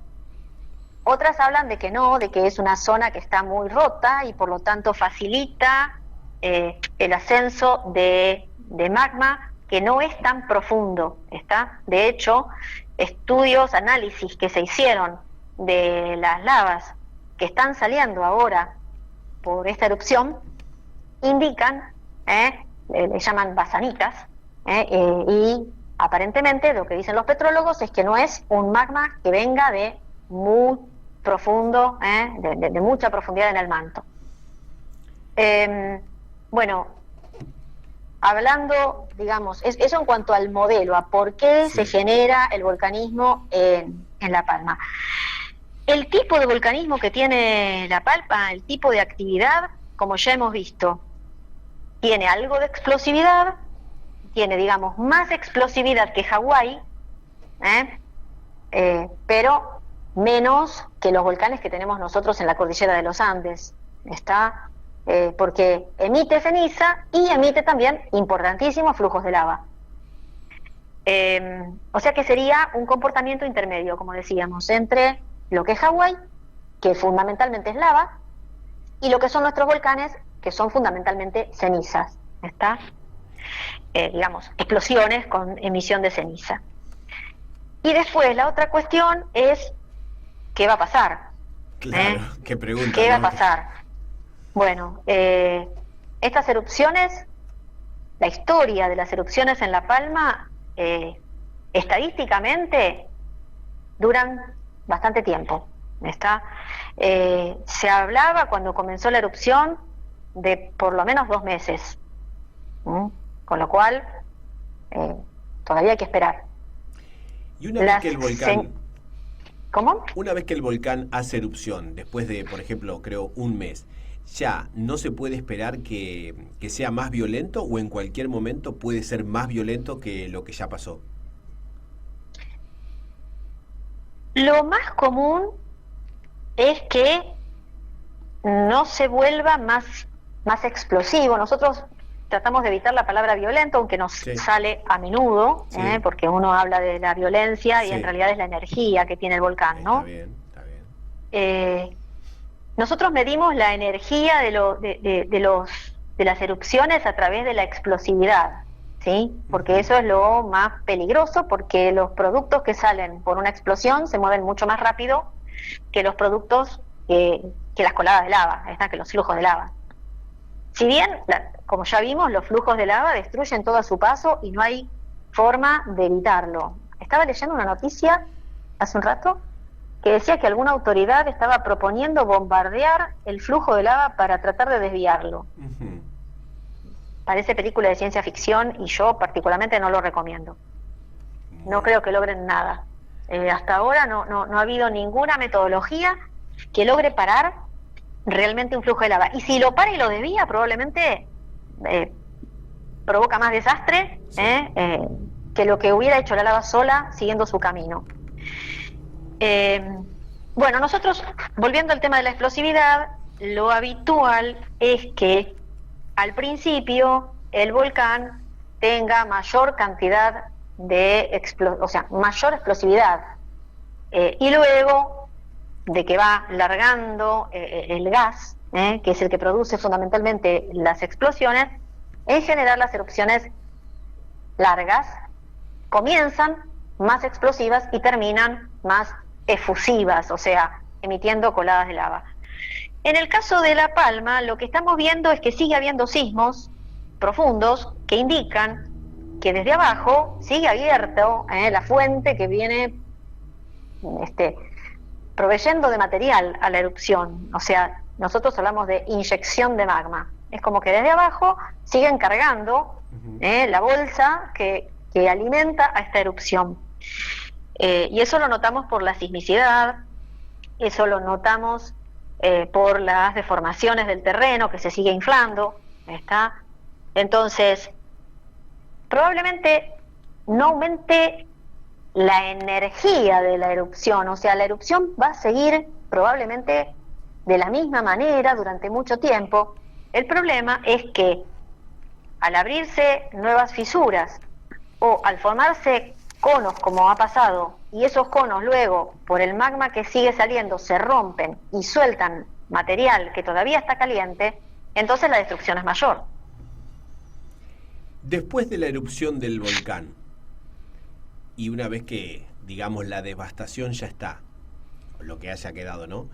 Speaker 4: Otras hablan de que no, de que es una zona que está muy rota y por lo tanto facilita el ascenso de magma que no es tan profundo, ¿está? De hecho, análisis que se hicieron de las lavas que están saliendo ahora por esta erupción, indican, le llaman basanitas, y aparentemente lo que dicen los petrólogos es que no es un magma que venga de muy profundo, de mucha profundidad en el manto. Bueno, hablando, digamos, eso en cuanto al modelo, a por qué se genera el volcanismo en La Palma. El tipo de volcanismo que tiene La Palma, el tipo de actividad, como ya hemos visto, tiene algo de explosividad, tiene, digamos, más explosividad que Hawái, pero menos que los volcanes que tenemos nosotros en la cordillera de los Andes, ¿está? Porque emite ceniza y emite también importantísimos flujos de lava. O sea que sería un comportamiento intermedio, como decíamos, entre lo que es Hawái, que fundamentalmente es lava, y lo que son nuestros volcanes, que son fundamentalmente cenizas, ¿está? Digamos, explosiones con emisión de ceniza. Y después la otra cuestión es, ¿qué va a pasar?
Speaker 3: Claro, qué pregunta.
Speaker 4: ¿Qué va
Speaker 3: ¿no?
Speaker 4: a pasar? Bueno, estas erupciones, la historia de las erupciones en La Palma, estadísticamente duran bastante tiempo, ¿está? Se hablaba cuando comenzó la erupción de por lo menos 2 meses, con lo cual todavía hay que esperar.
Speaker 3: Y una vez que el volcán...
Speaker 4: ¿Cómo?
Speaker 3: Una vez que el volcán hace erupción, después de, por ejemplo, creo 1 mes, ¿ya no se puede esperar que sea más violento o en cualquier momento puede ser más violento que lo que ya pasó?
Speaker 4: Lo más común es que no se vuelva más explosivo. Nosotros tratamos de evitar la palabra violento, aunque nos sale a menudo,
Speaker 3: Sí.
Speaker 4: Porque uno habla de la violencia y
Speaker 3: Sí.
Speaker 4: en realidad es la energía que tiene el volcán, ¿no?
Speaker 3: Está bien, está bien.
Speaker 4: Nosotros medimos la energía de las erupciones a través de la explosividad, ¿sí? Porque eso es lo más peligroso, porque los productos que salen por una explosión se mueven mucho más rápido que los productos que las coladas de lava, que los flujos de lava. Si bien, como ya vimos, los flujos de lava destruyen todo a su paso y no hay forma de evitarlo. Estaba leyendo una noticia hace un rato que decía que alguna autoridad estaba proponiendo bombardear el flujo de lava para tratar de desviarlo.
Speaker 3: Ujú.
Speaker 4: Parece película de ciencia ficción y yo particularmente no lo recomiendo. No creo que logren nada. Hasta ahora no ha habido ninguna metodología que logre parar realmente un flujo de lava. Y si lo para y lo desvía, probablemente provoca más desastre que lo que hubiera hecho la lava sola siguiendo su camino. Bueno, nosotros, volviendo al tema de la explosividad, lo habitual es que al principio el volcán tenga mayor cantidad de mayor explosividad, y luego de que va largando el gas, que es el que produce fundamentalmente las explosiones, en general las erupciones largas comienzan más explosivas y terminan más efusivas, o sea, emitiendo coladas de lava. En el caso de La Palma, lo que estamos viendo es que sigue habiendo sismos profundos que indican que desde abajo sigue abierto la fuente que viene proveyendo de material a la erupción. O sea, nosotros hablamos de inyección de magma. Es como que desde abajo siguen cargando la bolsa que alimenta a esta erupción. Y eso lo notamos por la sismicidad, eso lo notamos por las deformaciones del terreno que se sigue inflando, ¿está? Entonces, probablemente no aumente la energía de la erupción, o sea, la erupción va a seguir probablemente de la misma manera durante mucho tiempo. El problema es que al abrirse nuevas fisuras o al formarse conos, como ha pasado, y esos conos luego, por el magma que sigue saliendo, se rompen y sueltan material que todavía está caliente, entonces la destrucción es mayor.
Speaker 3: Después de la erupción del volcán, y una vez que, digamos, la devastación ya está, lo que haya quedado, ¿no?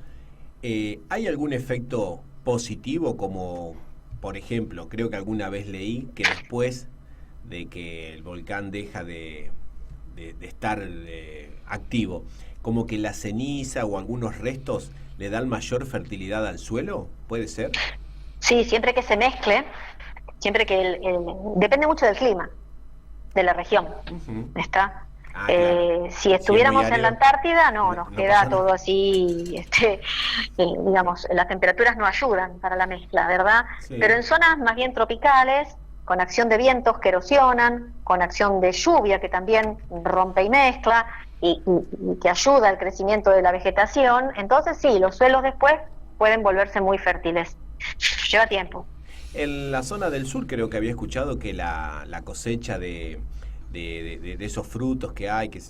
Speaker 3: ¿Hay algún efecto positivo, como, por ejemplo, creo que alguna vez leí que después de que el volcán deja de estar activo, como que la ceniza o algunos restos le dan mayor fertilidad al suelo? ¿Puede ser?
Speaker 4: Sí, siempre que se mezcle, siempre que depende mucho del clima de la región. ¿Está?
Speaker 3: Claro.
Speaker 4: Si estuviéramos en la Antártida, nos queda todo
Speaker 3: nada.
Speaker 4: así, digamos, las temperaturas no ayudan para la mezcla, ¿verdad?
Speaker 3: Sí.
Speaker 4: Pero en zonas más bien tropicales, con acción de vientos que erosionan, con acción de lluvia que también rompe y mezcla, y que ayuda al crecimiento de la vegetación, entonces sí, los suelos después pueden volverse muy fértiles. Lleva tiempo.
Speaker 3: En la zona del sur creo que había escuchado que la cosecha de esos frutos que hay, que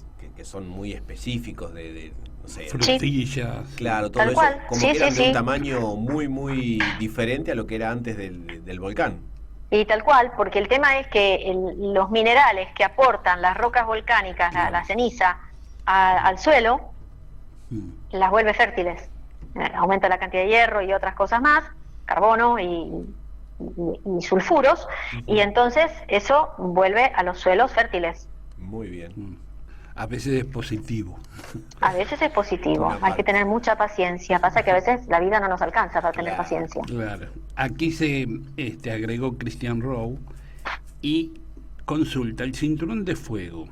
Speaker 3: son muy específicos, no sé,
Speaker 2: frutillas.
Speaker 3: Claro, todo
Speaker 4: Tal
Speaker 3: eso,
Speaker 4: cual.
Speaker 3: como
Speaker 4: Sí,
Speaker 3: que eran
Speaker 4: sí,
Speaker 3: de un
Speaker 4: sí.
Speaker 3: tamaño muy, muy diferente a lo que era antes del volcán.
Speaker 4: Y tal cual, porque el tema es que los minerales que aportan las rocas volcánicas, la ceniza, al suelo, las vuelve fértiles. Aumenta la cantidad de hierro y otras cosas más, carbono y sulfuros, y entonces eso vuelve a los suelos fértiles.
Speaker 3: Muy bien.
Speaker 2: A veces es positivo.
Speaker 4: A veces es positivo,
Speaker 3: Una
Speaker 4: hay
Speaker 3: parte.
Speaker 4: que tener mucha paciencia. Pasa que a veces la vida no nos alcanza para tener
Speaker 3: Claro.
Speaker 4: paciencia.
Speaker 2: Claro. Aquí se agregó Christian Rowe y consulta: el cinturón de fuego,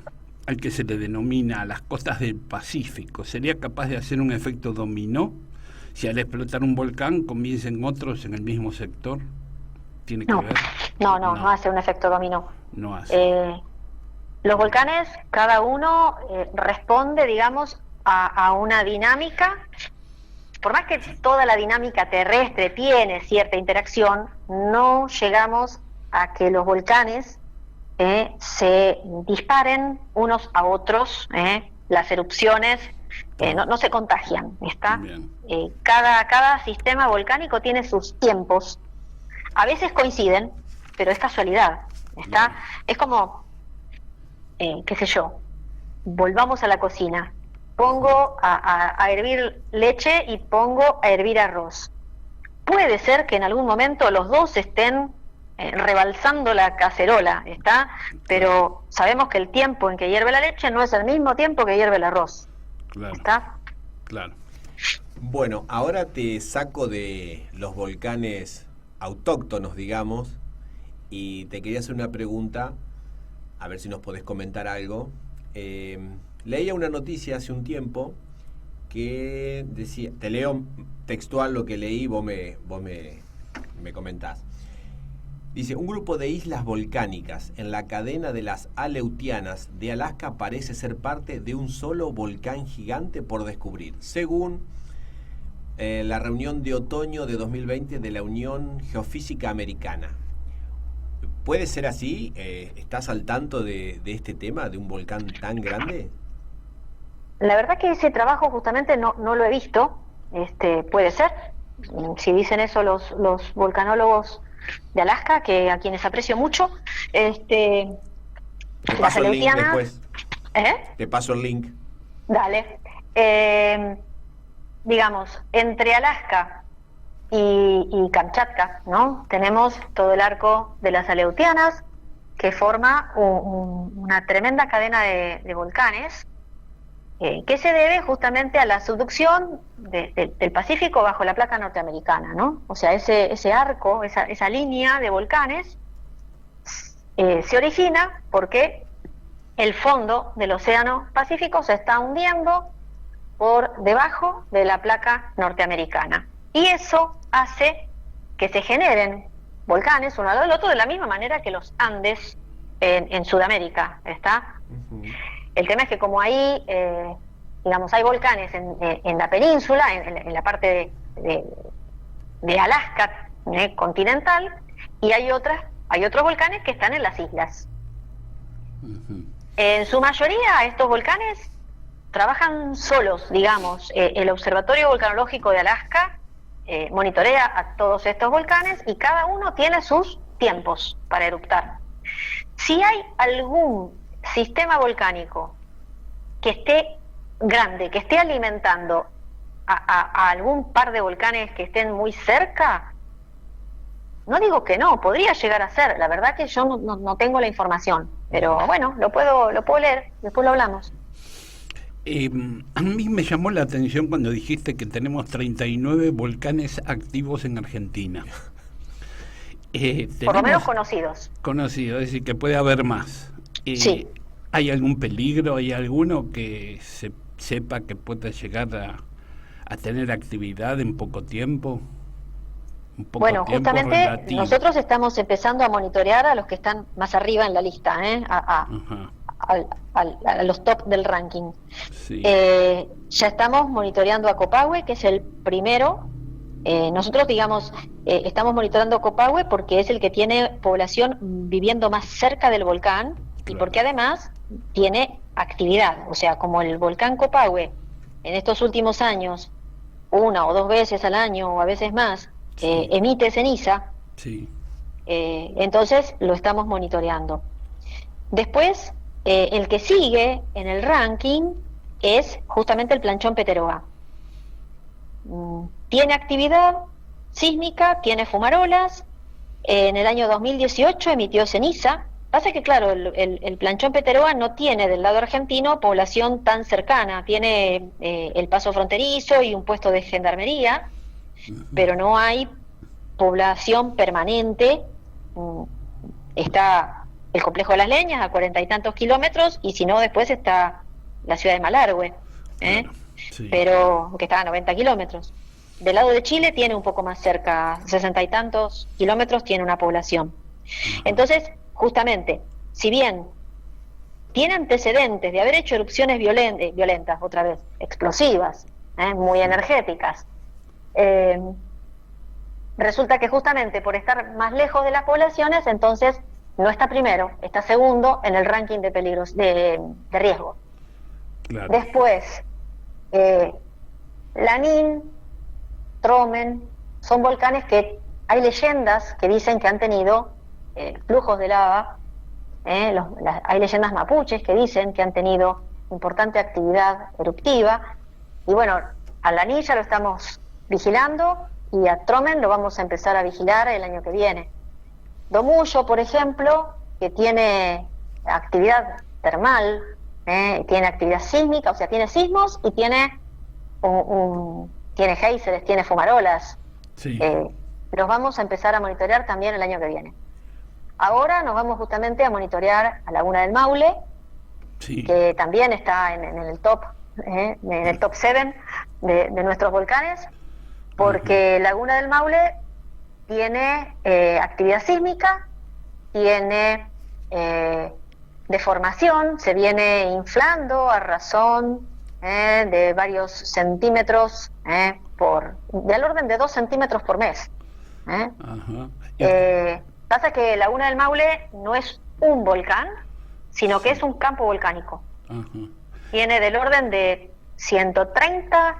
Speaker 2: al que se le denomina a las costas del Pacífico, ¿sería capaz de hacer un efecto dominó si al explotar un volcán comiencen otros en el mismo sector? ¿Tiene que
Speaker 4: No,
Speaker 2: ver?
Speaker 4: no hace un efecto dominó.
Speaker 2: No hace.
Speaker 4: Los volcanes, cada uno responde, digamos, a una dinámica. Por más que toda la dinámica terrestre tiene cierta interacción, no llegamos a que los volcanes se disparen unos a otros. Las erupciones no se contagian, ¿está? Cada sistema volcánico tiene sus tiempos. A veces coinciden, pero es casualidad, ¿está?
Speaker 3: Bien.
Speaker 4: Es como, qué sé yo, volvamos a la cocina. Pongo a hervir leche y pongo a hervir arroz. Puede ser que en algún momento los dos estén rebalsando la cacerola, ¿está? Pero sabemos que el tiempo en que hierve la leche no es el mismo tiempo que hierve el arroz,
Speaker 2: Claro,
Speaker 4: ¿está?
Speaker 2: claro.
Speaker 3: Bueno, ahora te saco de los volcanes autóctonos, digamos, y te quería hacer una pregunta, a ver si nos podés comentar algo. Leía una noticia hace un tiempo que decía, te leo textual lo que leí, vos me comentás. Dice: un grupo de islas volcánicas en la cadena de las Aleutianas de Alaska parece ser parte de un solo volcán gigante por descubrir, según la reunión de otoño de 2020 de la Unión Geofísica Americana. ¿Puede ser así? ¿Estás al tanto de este tema, de un volcán tan grande?
Speaker 4: La verdad que ese trabajo justamente no lo he visto. Puede ser. Si dicen eso los volcanólogos de Alaska, que a quienes aprecio mucho,
Speaker 3: Te
Speaker 4: las
Speaker 3: paso el link
Speaker 4: Aleutianas.
Speaker 3: después. Te paso el link.
Speaker 4: Dale. Digamos, entre Alaska y Kamchatka, ¿no? Tenemos todo el arco de las Aleutianas, que forma una tremenda cadena de volcanes, que se debe justamente a la subducción del Pacífico bajo la placa norteamericana, ¿no? O sea, ese arco, esa línea de volcanes se origina porque el fondo del océano Pacífico se está hundiendo por debajo de la placa norteamericana. Y eso hace que se generen volcanes uno al lado del otro, de la misma manera que los Andes en Sudamérica, ¿está?
Speaker 3: Uh-huh.
Speaker 4: El tema es que como ahí, digamos, hay volcanes en la península, en la parte de Alaska continental, y hay otros volcanes que están en las islas.
Speaker 2: Uh-huh.
Speaker 4: En su mayoría estos volcanes trabajan solos, digamos. El Observatorio Volcanológico de Alaska monitorea a todos estos volcanes y cada uno tiene sus tiempos para eruptar. Si hay algún sistema volcánico que esté grande, que esté alimentando a algún par de volcanes que estén muy cerca, no digo que no, podría llegar a ser. La verdad que yo no tengo la información, pero bueno, lo puedo leer, después lo hablamos.
Speaker 2: A mí me llamó la atención cuando dijiste que tenemos 39 volcanes activos en Argentina.
Speaker 4: Por lo menos conocidos.
Speaker 2: Conocidos, es decir, que puede haber más.
Speaker 4: Sí.
Speaker 2: ¿Hay algún peligro? ¿Hay alguno que se sepa que pueda llegar a tener actividad en poco tiempo?
Speaker 4: Bueno,
Speaker 2: tiempo
Speaker 4: justamente
Speaker 2: relativo.
Speaker 4: nosotros estamos empezando a monitorear a los que están más arriba en la lista, a a los top del ranking.
Speaker 2: Sí.
Speaker 4: Ya estamos monitoreando a Copahue, que es el primero. Nosotros, digamos, estamos monitoreando Copahue porque es el que tiene población viviendo más cerca del volcán, y porque además tiene actividad. O sea, como el volcán Copahue en estos últimos años, 1 o 2 veces al año o a veces más, emite ceniza,
Speaker 2: Sí.
Speaker 4: Entonces lo estamos monitoreando. Después, el que sigue en el ranking es justamente el Planchón Peteroa. Tiene actividad sísmica, tiene fumarolas. En el año 2018 emitió ceniza. Pasa que, claro, el Planchón Peteroa no tiene del lado argentino población tan cercana. Tiene el paso fronterizo y un puesto de gendarmería, pero no hay población permanente. Está el complejo de las Leñas a 40 y tantos kilómetros, y si no, después está la ciudad de Malargüe,
Speaker 2: Claro, sí.
Speaker 4: pero que está a 90 kilómetros. Del lado de Chile tiene un poco más cerca, 60 y tantos kilómetros, tiene una población. Entonces, justamente, si bien tiene antecedentes de haber hecho erupciones violentas, otra vez, explosivas, muy energéticas, resulta que justamente por estar más lejos de las poblaciones, entonces no está primero, está segundo en el ranking de peligros de riesgo.
Speaker 2: Claro.
Speaker 4: Después, Lanín, Tromen, son volcanes que hay leyendas que dicen que han tenido flujos de lava. Hay leyendas mapuches que dicen que han tenido importante actividad eruptiva. Y bueno, a Lanín ya lo estamos vigilando, y a Tromen lo vamos a empezar a vigilar el año que viene. Domullo, por ejemplo, que tiene actividad termal, tiene actividad sísmica, o sea, tiene sismos y tiene tiene géiseres, tiene fumarolas.
Speaker 2: Sí.
Speaker 4: Los vamos a empezar a monitorear también el año que viene. Ahora nos vamos justamente a monitorear a Laguna del Maule,
Speaker 2: Sí.
Speaker 4: que también está en el top 7 de nuestros volcanes, porque Laguna del Maule tiene actividad sísmica, tiene deformación, se viene inflando a razón de varios centímetros, del orden de 2 centímetros por mes.
Speaker 2: Ajá.
Speaker 4: Pasa que Laguna del Maule no es un volcán, sino que es un campo volcánico.
Speaker 2: Ajá.
Speaker 4: Tiene del orden de 130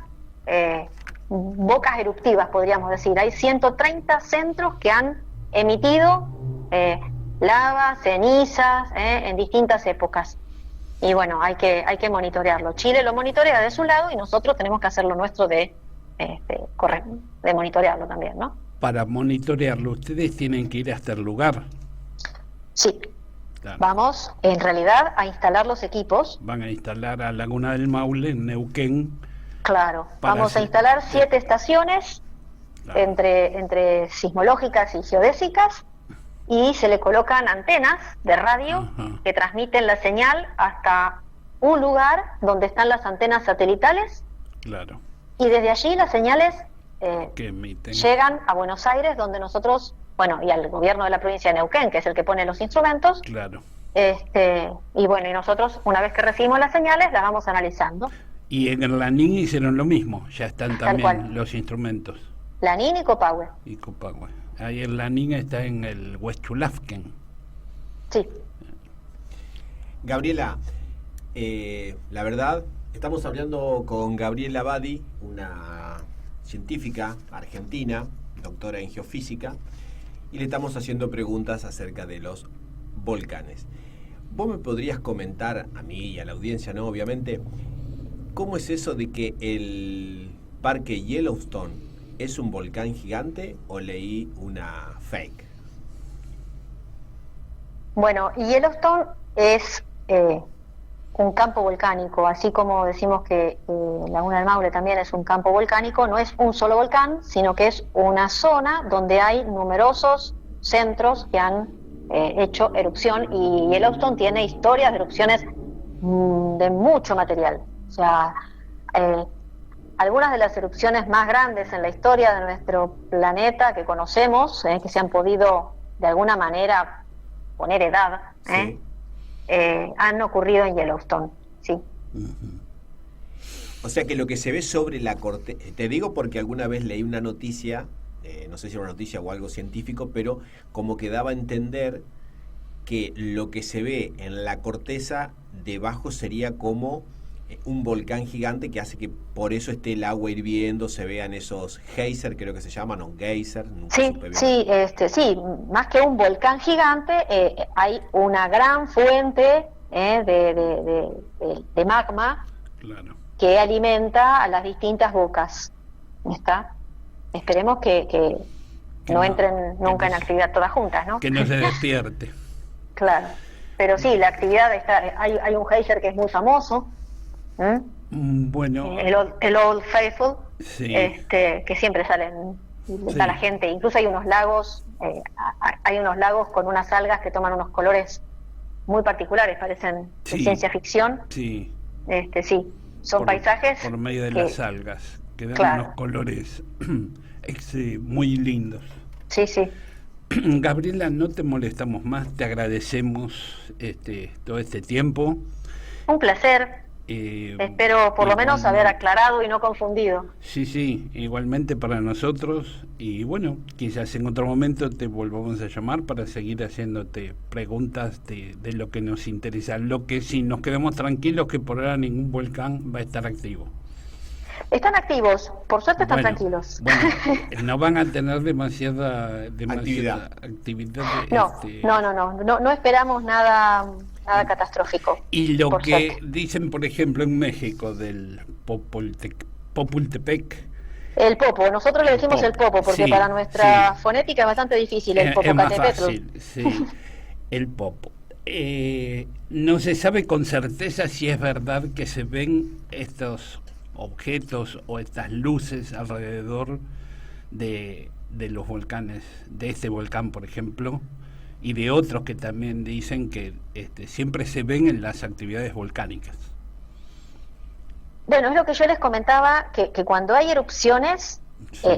Speaker 4: bocas eruptivas, podríamos decir. Hay 130 centros que han emitido lava, cenizas, en distintas épocas. Y bueno, hay que monitorearlo. Chile lo monitorea de su lado y nosotros tenemos que hacer lo nuestro de monitorearlo también, ¿no?
Speaker 2: Para monitorearlo, ustedes tienen que ir hasta el lugar.
Speaker 4: Sí.
Speaker 2: Claro.
Speaker 4: Vamos, en realidad, a instalar los equipos.
Speaker 2: Van a instalar a Laguna del Maule, en Neuquén.
Speaker 4: Claro, vamos a instalar 7 estaciones,
Speaker 2: Claro.
Speaker 4: entre sismológicas y geodésicas, y se le colocan antenas de radio que transmiten la señal hasta un lugar donde están las antenas satelitales.
Speaker 2: Claro.
Speaker 4: Y desde allí las señales
Speaker 2: Que emiten.
Speaker 4: llegan a Buenos Aires, donde nosotros, y al gobierno de la provincia de Neuquén, que es el que pone los instrumentos.
Speaker 2: Claro.
Speaker 4: Y nosotros, una vez que recibimos las señales, las vamos analizando.
Speaker 2: Y en el Lanín hicieron lo mismo, ya están
Speaker 4: Tal
Speaker 2: también
Speaker 4: cual.
Speaker 2: los instrumentos.
Speaker 4: Lanín y Copahue.
Speaker 2: Y Copahue. Ahí el Lanín está en el Huechulafken.
Speaker 4: Sí.
Speaker 3: Gabriela, la verdad, estamos hablando con Gabriela Badi, una científica argentina, doctora en geofísica, y le estamos haciendo preguntas acerca de los volcanes. ¿Vos me podrías comentar, a mí y a la audiencia, no, obviamente, cómo es eso de que el parque Yellowstone es un volcán gigante o leí una fake?
Speaker 4: Bueno, Yellowstone es un campo volcánico, así como decimos que Laguna del Maule también es un campo volcánico. No es un solo volcán, sino que es una zona donde hay numerosos centros que han hecho erupción, y Yellowstone tiene historias de erupciones de mucho material. O sea, algunas de las erupciones más grandes en la historia de nuestro planeta que conocemos, que se han podido de alguna manera poner edad,
Speaker 3: Sí.
Speaker 4: han ocurrido en Yellowstone, sí.
Speaker 3: O sea que lo que se ve sobre la corteza, te digo porque alguna vez leí una noticia, no sé si era una noticia o algo científico, pero como que daba a entender que lo que se ve en la corteza debajo sería como un volcán gigante que hace que por eso esté el agua hirviendo, se vean esos geyser, creo que se llaman, o geyser.
Speaker 4: Sí, sí, más que un volcán gigante, hay una gran fuente de magma, claro, que alimenta a las distintas bocas. ¿Está? Esperemos que no entren nunca en actividad todas juntas, ¿no?
Speaker 2: Que no se despierte.
Speaker 4: Claro, pero sí, la actividad está. Hay un geyser que es muy famoso.
Speaker 2: Bueno,
Speaker 4: el Old Faithful,
Speaker 2: sí,
Speaker 4: que siempre salen, está la gente, incluso hay unos lagos con unas algas que toman unos colores muy particulares, parecen de ciencia ficción.
Speaker 2: Sí,
Speaker 4: sí, son paisajes
Speaker 2: por medio de las algas que dan, claro, unos colores muy lindos.
Speaker 4: Sí, sí.
Speaker 2: Gabriela, no te molestamos más, te agradecemos todo este tiempo.
Speaker 4: Un placer. Espero por lo menos haber aclarado y no confundido.
Speaker 2: Sí, igualmente para nosotros. Y bueno, quizás en otro momento te volvamos a llamar para seguir haciéndote preguntas de lo que nos interesa. Lo que sí, nos quedamos tranquilos que por ahora ningún volcán va a estar activo. Están
Speaker 4: activos, por suerte están tranquilos.
Speaker 2: Bueno, no van a tener demasiada actividad.
Speaker 4: No esperamos nada catastrófico.
Speaker 2: Y lo que suerte dicen, por ejemplo, en México del Popultepec.
Speaker 4: El Popo, nosotros le decimos el Popo porque para nuestra fonética es bastante difícil el Popocatépetl.
Speaker 2: Es más fácil, sí, el Popo. No se sabe con certeza si es verdad que se ven estos objetos o estas luces alrededor de los volcanes, de este volcán, por ejemplo, y de otros que también dicen que siempre se ven en las actividades volcánicas.
Speaker 4: Bueno, es lo que yo les comentaba, que cuando hay erupciones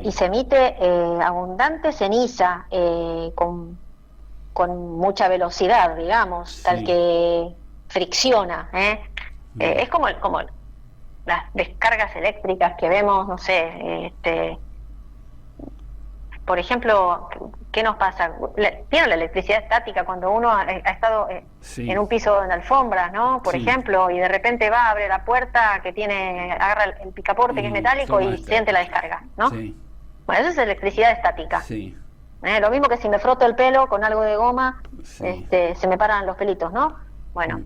Speaker 4: y se emite abundante ceniza con mucha velocidad, digamos, tal que fricciona, es como las descargas eléctricas que vemos, no sé, por ejemplo, ¿qué nos pasa? ¿Vieron la electricidad estática cuando uno ha estado en un piso en alfombras, ¿no? Por ejemplo, y de repente va a abrir la puerta que agarra el picaporte que es metálico y siente la descarga, ¿no? Sí. Bueno, eso es electricidad estática.
Speaker 2: Sí.
Speaker 4: Lo mismo que si me froto el pelo con algo de goma, se me paran los pelitos, ¿no? Bueno,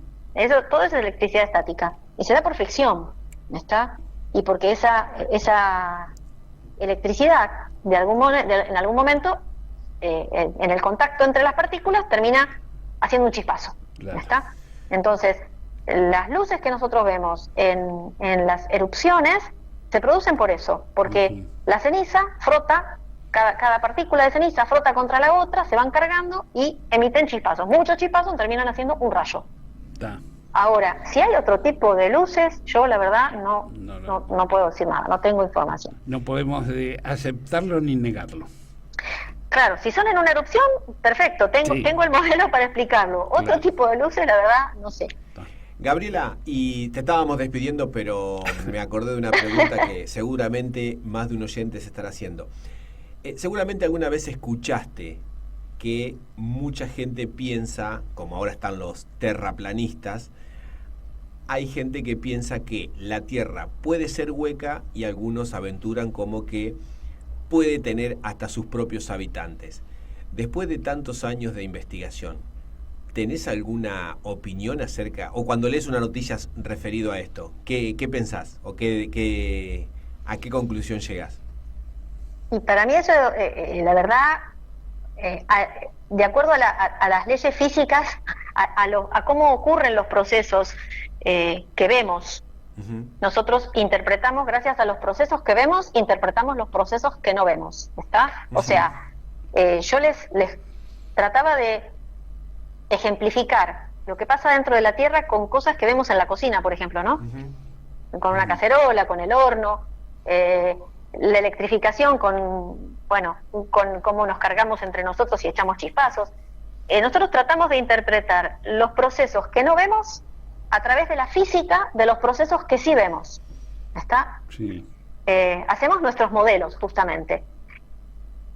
Speaker 4: todo eso es electricidad estática. Y se da por fricción, ¿está? Y porque esa electricidad en algún momento en el contacto entre las partículas termina haciendo un chispazo, claro. ¿Está? Entonces las luces que nosotros vemos en las erupciones se producen por eso, porque la ceniza frota, cada partícula de ceniza frota contra la otra, se van cargando y emiten chispazos. Muchos chispazos terminan haciendo un rayo. Ahora, si hay otro tipo de luces, yo la verdad no puedo decir nada, no tengo información.
Speaker 2: No podemos aceptarlo ni negarlo.
Speaker 4: Claro, si son en una erupción, perfecto, tengo el modelo para explicarlo. Otro tipo de luces, la verdad, no sé.
Speaker 3: Gabriela, y te estábamos despidiendo, pero me acordé de una pregunta que seguramente más de un oyente se estará haciendo. Seguramente alguna vez escuchaste que mucha gente piensa, como ahora están los terraplanistas, hay gente que piensa que la Tierra puede ser hueca y algunos aventuran como que puede tener hasta sus propios habitantes. Después de tantos años de investigación, ¿tenés alguna opinión acerca, o cuando lees una noticia referido a esto, qué pensás o a qué conclusión llegás?
Speaker 4: Y para mí eso, la verdad, de acuerdo a las leyes físicas, a cómo ocurren los procesos que vemos, nosotros interpretamos, gracias a los procesos que vemos, interpretamos los procesos que no vemos, ¿está? O sea, yo les trataba de ejemplificar lo que pasa dentro de la Tierra con cosas que vemos en la cocina, por ejemplo, ¿no? Con una cacerola, con el horno, la electrificación con cómo nos cargamos entre nosotros y echamos chispazos. nosotros tratamos de interpretar los procesos que no vemos a través de la física de los procesos que sí vemos. ¿Está?
Speaker 2: Sí.
Speaker 4: Hacemos nuestros modelos, justamente.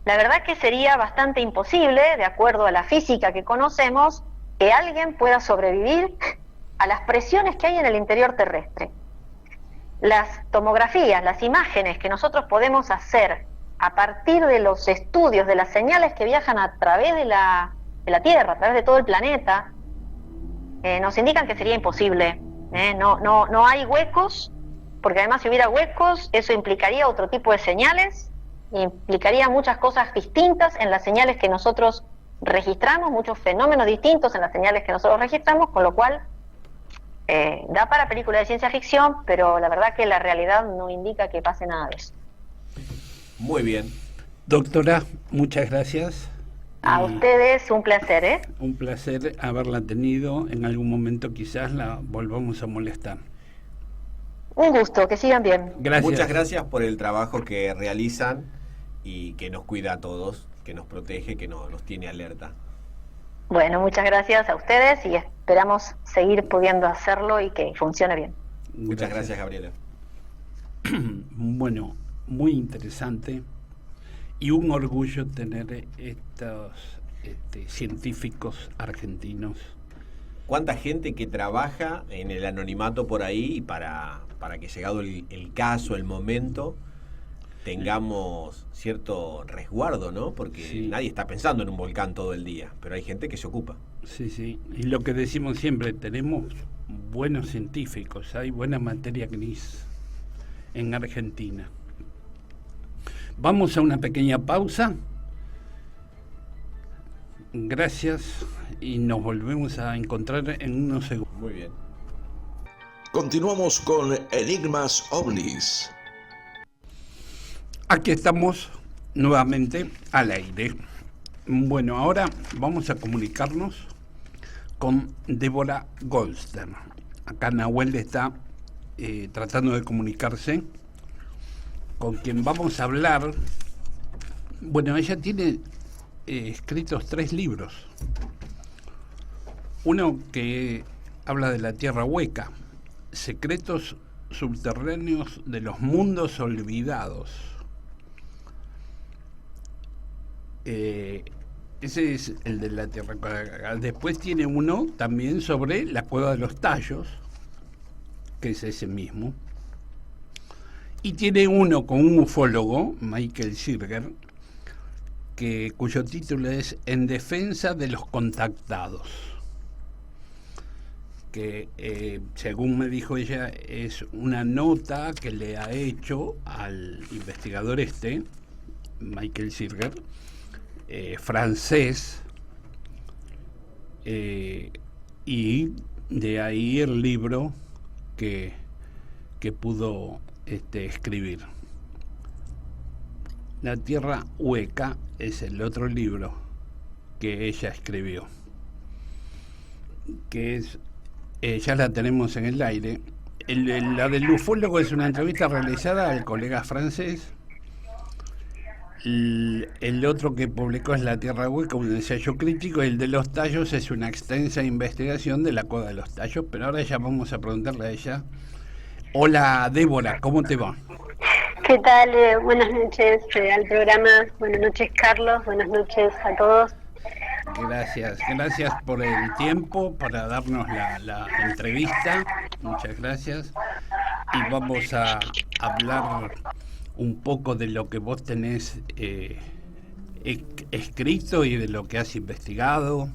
Speaker 4: La verdad que sería bastante imposible, de acuerdo a la física que conocemos, que alguien pueda sobrevivir a las presiones que hay en el interior terrestre. Las tomografías, las imágenes que nosotros podemos hacer a partir de los estudios de las señales que viajan a través de la Tierra, a través de todo el planeta, nos indican que sería imposible. No hay huecos, porque además si hubiera huecos, eso implicaría otro tipo de señales, implicaría muchas cosas distintas en las señales que nosotros registramos, muchos fenómenos distintos en las señales que nosotros registramos, con lo cual da para película de ciencia ficción, pero la verdad que la realidad no indica que pase nada de eso.
Speaker 3: Muy bien.
Speaker 2: Doctora, muchas gracias.
Speaker 4: A ustedes un placer, ¿eh?
Speaker 2: Un placer haberla tenido. En algún momento quizás la volvamos a molestar.
Speaker 4: Un gusto, que sigan bien.
Speaker 2: Gracias.
Speaker 3: Muchas gracias por el trabajo que realizan y que nos cuida a todos, que nos protege, que nos tiene alerta.
Speaker 4: Bueno, muchas gracias a ustedes y esperamos seguir pudiendo hacerlo y que funcione bien.
Speaker 3: Muchas gracias, Gabriela.
Speaker 2: Bueno, muy interesante y un orgullo tener estos científicos argentinos.
Speaker 3: ¿Cuánta gente que trabaja en el anonimato por ahí para que llegado el caso, el momento, tengamos cierto resguardo, ¿no? Porque
Speaker 2: sí,
Speaker 3: nadie está pensando en un volcán todo el día, pero hay gente que se ocupa.
Speaker 2: Sí, sí. Y lo que decimos siempre, tenemos buenos científicos, hay buena materia gris en Argentina. Vamos a una pequeña pausa. Gracias y nos volvemos a encontrar en unos segundos.
Speaker 3: Muy bien.
Speaker 1: Continuamos con Enigmas OVNIs.
Speaker 2: Aquí estamos nuevamente al aire. Bueno, ahora vamos a comunicarnos con Débora Goldstein. Acá Nahuel está tratando de comunicarse, con quien vamos a hablar. Bueno, ella tiene escritos 3 libros. Uno que habla de la Tierra hueca, secretos subterráneos de los mundos olvidados. Ese es el de la Tierra. Después tiene uno también sobre la Cueva de los Tallos, que es ese mismo. Y tiene uno con un ufólogo, Michael Sirger, cuyo título es En defensa de los contactados, que según me dijo ella es una nota que le ha hecho al investigador Michael Sirger, francés, y de ahí el libro que pudo escribir. La Tierra hueca es el otro libro que ella escribió, que es ya la tenemos en el aire. La del ufólogo es una entrevista realizada al colega francés. El otro que publicó es La Tierra Hueca, un ensayo crítico. El de los tallos es una extensa investigación de la Cueva de los Tallos. Pero ahora ya vamos a preguntarle a ella. Hola Débora, ¿cómo te va?
Speaker 5: ¿Qué tal? Buenas noches al programa. Buenas noches, Carlos. Buenas noches a todos.
Speaker 2: Gracias por el tiempo, para darnos la entrevista. Muchas gracias. Y vamos a hablar un poco de lo que vos tenés escrito y de lo que has investigado.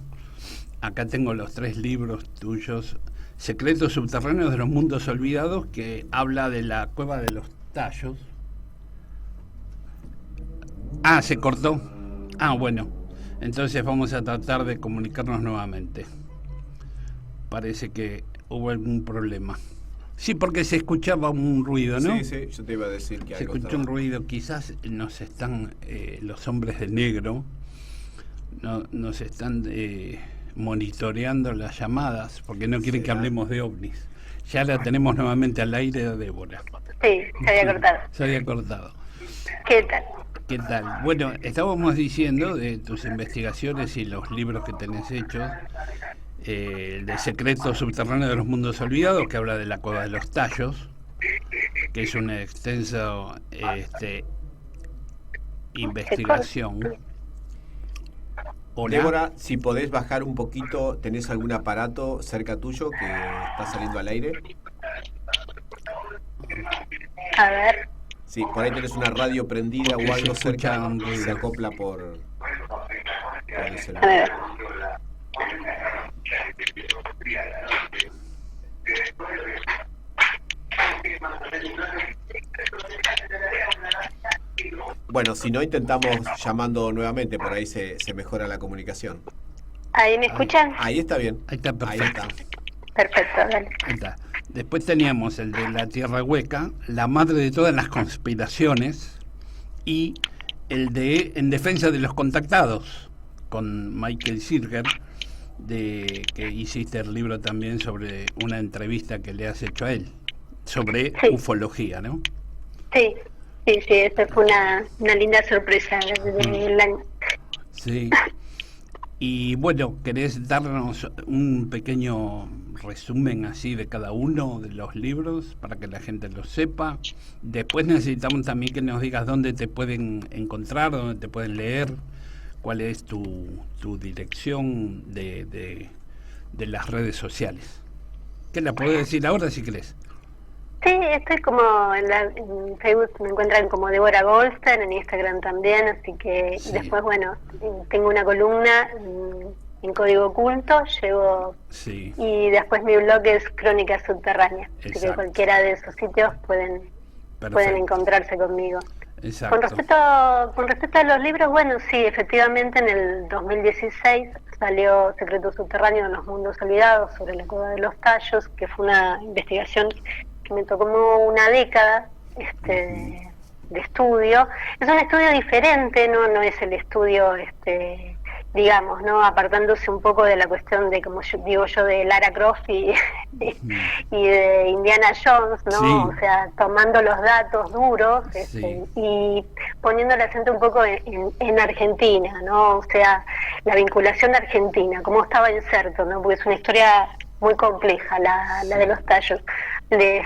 Speaker 2: Acá tengo los 3 libros tuyos. Secretos subterráneos de los mundos olvidados, que habla de la Cueva de los Tallos. Ah, se cortó. Ah, bueno. Entonces vamos a tratar de comunicarnos nuevamente. Parece que hubo algún problema. Sí, porque se escuchaba un ruido, ¿no?
Speaker 3: Sí, yo te iba a decir que
Speaker 2: se escuchó un ruido. Quizás nos están los hombres de negro nos están monitoreando las llamadas, porque no quieren que hablemos de ovnis. Ya la tenemos nuevamente al aire, Débora.
Speaker 5: Sí, se había cortado.
Speaker 2: Se había cortado.
Speaker 5: ¿Qué tal?
Speaker 2: ¿Qué tal? Bueno, estábamos diciendo de tus investigaciones y los libros que tenés hechos, el de Secretos Subterráneos de los Mundos Olvidados, que habla de la Cueva de los Tallos, que es una extensa investigación. Hola.
Speaker 3: Débora, si podés bajar un poquito, ¿tenés algún aparato cerca tuyo que está saliendo al aire?
Speaker 5: A ver.
Speaker 3: Sí, por ahí tenés una radio prendida o algo cerca que se acopla por el celular.
Speaker 5: A ver.
Speaker 3: Bueno, si no, intentamos llamando nuevamente, por ahí se mejora la comunicación.
Speaker 5: ¿Ahí me escuchan?
Speaker 3: Ahí está bien.
Speaker 2: Ahí está perfecto.
Speaker 3: Ahí está.
Speaker 5: Perfecto, dale.
Speaker 2: Ahí está. Después teníamos el de La Tierra Hueca, la madre de todas las conspiraciones, y el de En defensa de los contactados, con Michael Zirger, que hiciste el libro también sobre una entrevista que le has hecho a él, sobre
Speaker 5: Sí.
Speaker 2: ufología, ¿no?
Speaker 5: Sí, esa fue una linda sorpresa del año.
Speaker 2: Sí. Y bueno, ¿querés darnos un pequeño resumen así de cada uno de los libros para que la gente lo sepa? Después necesitamos también que nos digas dónde te pueden encontrar, dónde te pueden leer, cuál es tu dirección de las redes sociales. ¿Qué la podés decir ahora si querés?
Speaker 5: Sí, estoy como en Facebook, me encuentran como Débora Goldstein, en Instagram también, así que
Speaker 2: Sí.
Speaker 5: después, bueno, tengo una columna en Código Oculto,
Speaker 2: Sí.
Speaker 5: y después mi blog es Crónicas Subterráneas, así que
Speaker 2: Exacto.
Speaker 5: cualquiera de esos sitios pueden encontrarse conmigo.
Speaker 2: Exacto.
Speaker 5: Con respecto a los libros, bueno, sí, efectivamente en el 2016 salió Secretos Subterráneos de los Mundos Olvidados sobre la Cueva de los Tallos, que fue una investigación que me tocó como una década de estudio. Es un estudio diferente, no es el estudio, digamos, no apartándose un poco de la cuestión de, como yo digo yo, de Lara Croft y de Indiana Jones, ¿no?
Speaker 2: Sí.
Speaker 5: O sea, tomando los datos duros
Speaker 2: Sí.
Speaker 5: y poniendo el acento un poco en Argentina, ¿no? O sea, la vinculación de Argentina, cómo estaba inserto, ¿no? Porque es una historia muy compleja, la de los tallos. Les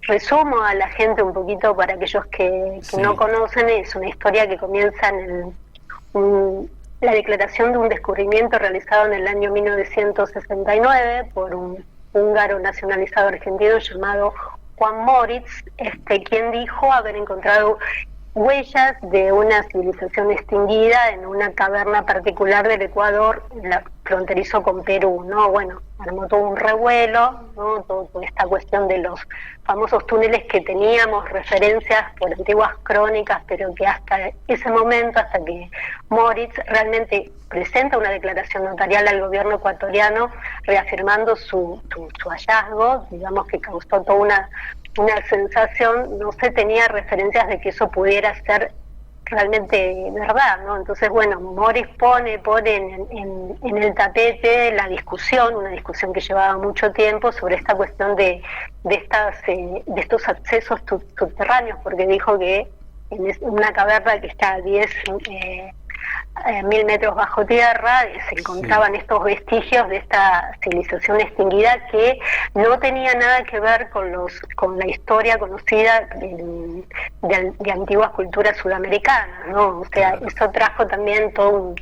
Speaker 5: resumo a la gente un poquito para aquellos que
Speaker 2: Sí.
Speaker 5: no conocen, es una historia que comienza la declaración de un descubrimiento realizado en el año 1969 por un húngaro nacionalizado argentino llamado Juan Moritz, quien dijo haber encontrado huellas de una civilización extinguida en una caverna particular del Ecuador, fronterizo con Perú, ¿no? Bueno, armó todo un revuelo, ¿no? Toda esta cuestión de los famosos túneles que teníamos referencias por antiguas crónicas, pero que hasta ese momento, hasta que Moritz realmente presenta una declaración notarial al gobierno ecuatoriano reafirmando su hallazgo, digamos que causó toda una sensación, no se tenía referencias de que eso pudiera ser realmente verdad, ¿no? Entonces, bueno, Moritz pone en el tapete la discusión, una discusión que llevaba mucho tiempo sobre esta cuestión de estos accesos subterráneos, porque dijo que en una caverna que está a 10.000 metros bajo tierra se encontraban estos vestigios de esta civilización extinguida que no tenía nada que ver con la historia conocida de antiguas culturas sudamericanas, ¿no? O sea, eso trajo también todo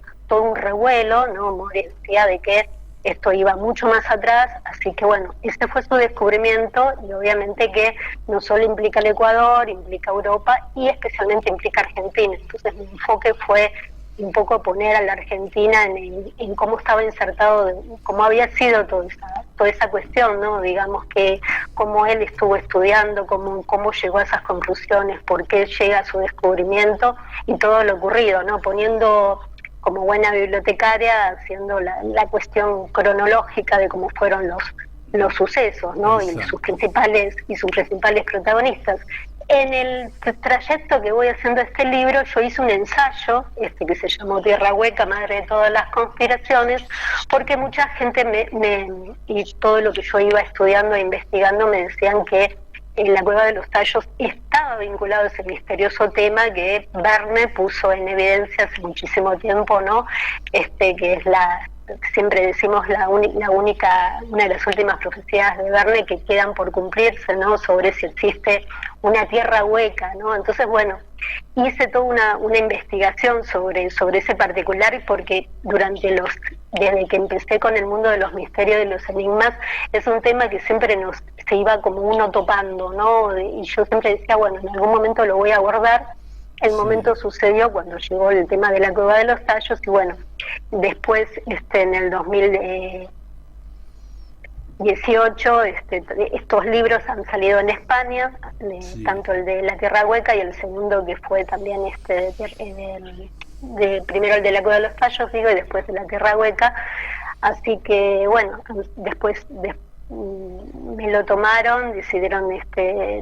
Speaker 5: un revuelo, ¿no? Moritz decía de que esto iba mucho más atrás, así que bueno, ese fue su descubrimiento y obviamente que no solo implica el Ecuador, implica Europa y especialmente implica Argentina. Entonces mi enfoque fue un poco poner a la Argentina en cómo estaba insertado, cómo había sido toda esa cuestión, ¿no? Digamos que cómo él estuvo estudiando, cómo llegó a esas conclusiones, por qué llega a su descubrimiento y todo lo ocurrido, ¿no? Poniendo como buena bibliotecaria, haciendo la cuestión cronológica de cómo fueron los sucesos, ¿no? Y sus principales protagonistas. En el trayecto que voy haciendo este libro, yo hice un ensayo, que se llamó Tierra Hueca, madre de todas las conspiraciones, porque mucha gente y todo lo que yo iba estudiando e investigando me decían que en la Cueva de los Tallos estaba vinculado a ese misterioso tema que Verne puso en evidencia hace muchísimo tiempo, ¿no? Que es siempre decimos una de las últimas profecías de Verne que quedan por cumplirse, ¿no? Sobre si existe una tierra hueca, ¿no? Entonces, bueno, hice toda una investigación sobre ese particular, porque desde que empecé con el mundo de los misterios y los enigmas, es un tema que siempre se iba como uno topando, ¿no? Y yo siempre decía, bueno, en algún momento lo voy a abordar. El momento sucedió cuando llegó el tema de la Cueva de los Tallos, y bueno, después en el 2018 estos libros han salido en España, tanto el de La Tierra Hueca y el segundo que fue también primero el de la Cueva de los Tallos, y después de La Tierra Hueca. Así que bueno, después me lo tomaron, decidieron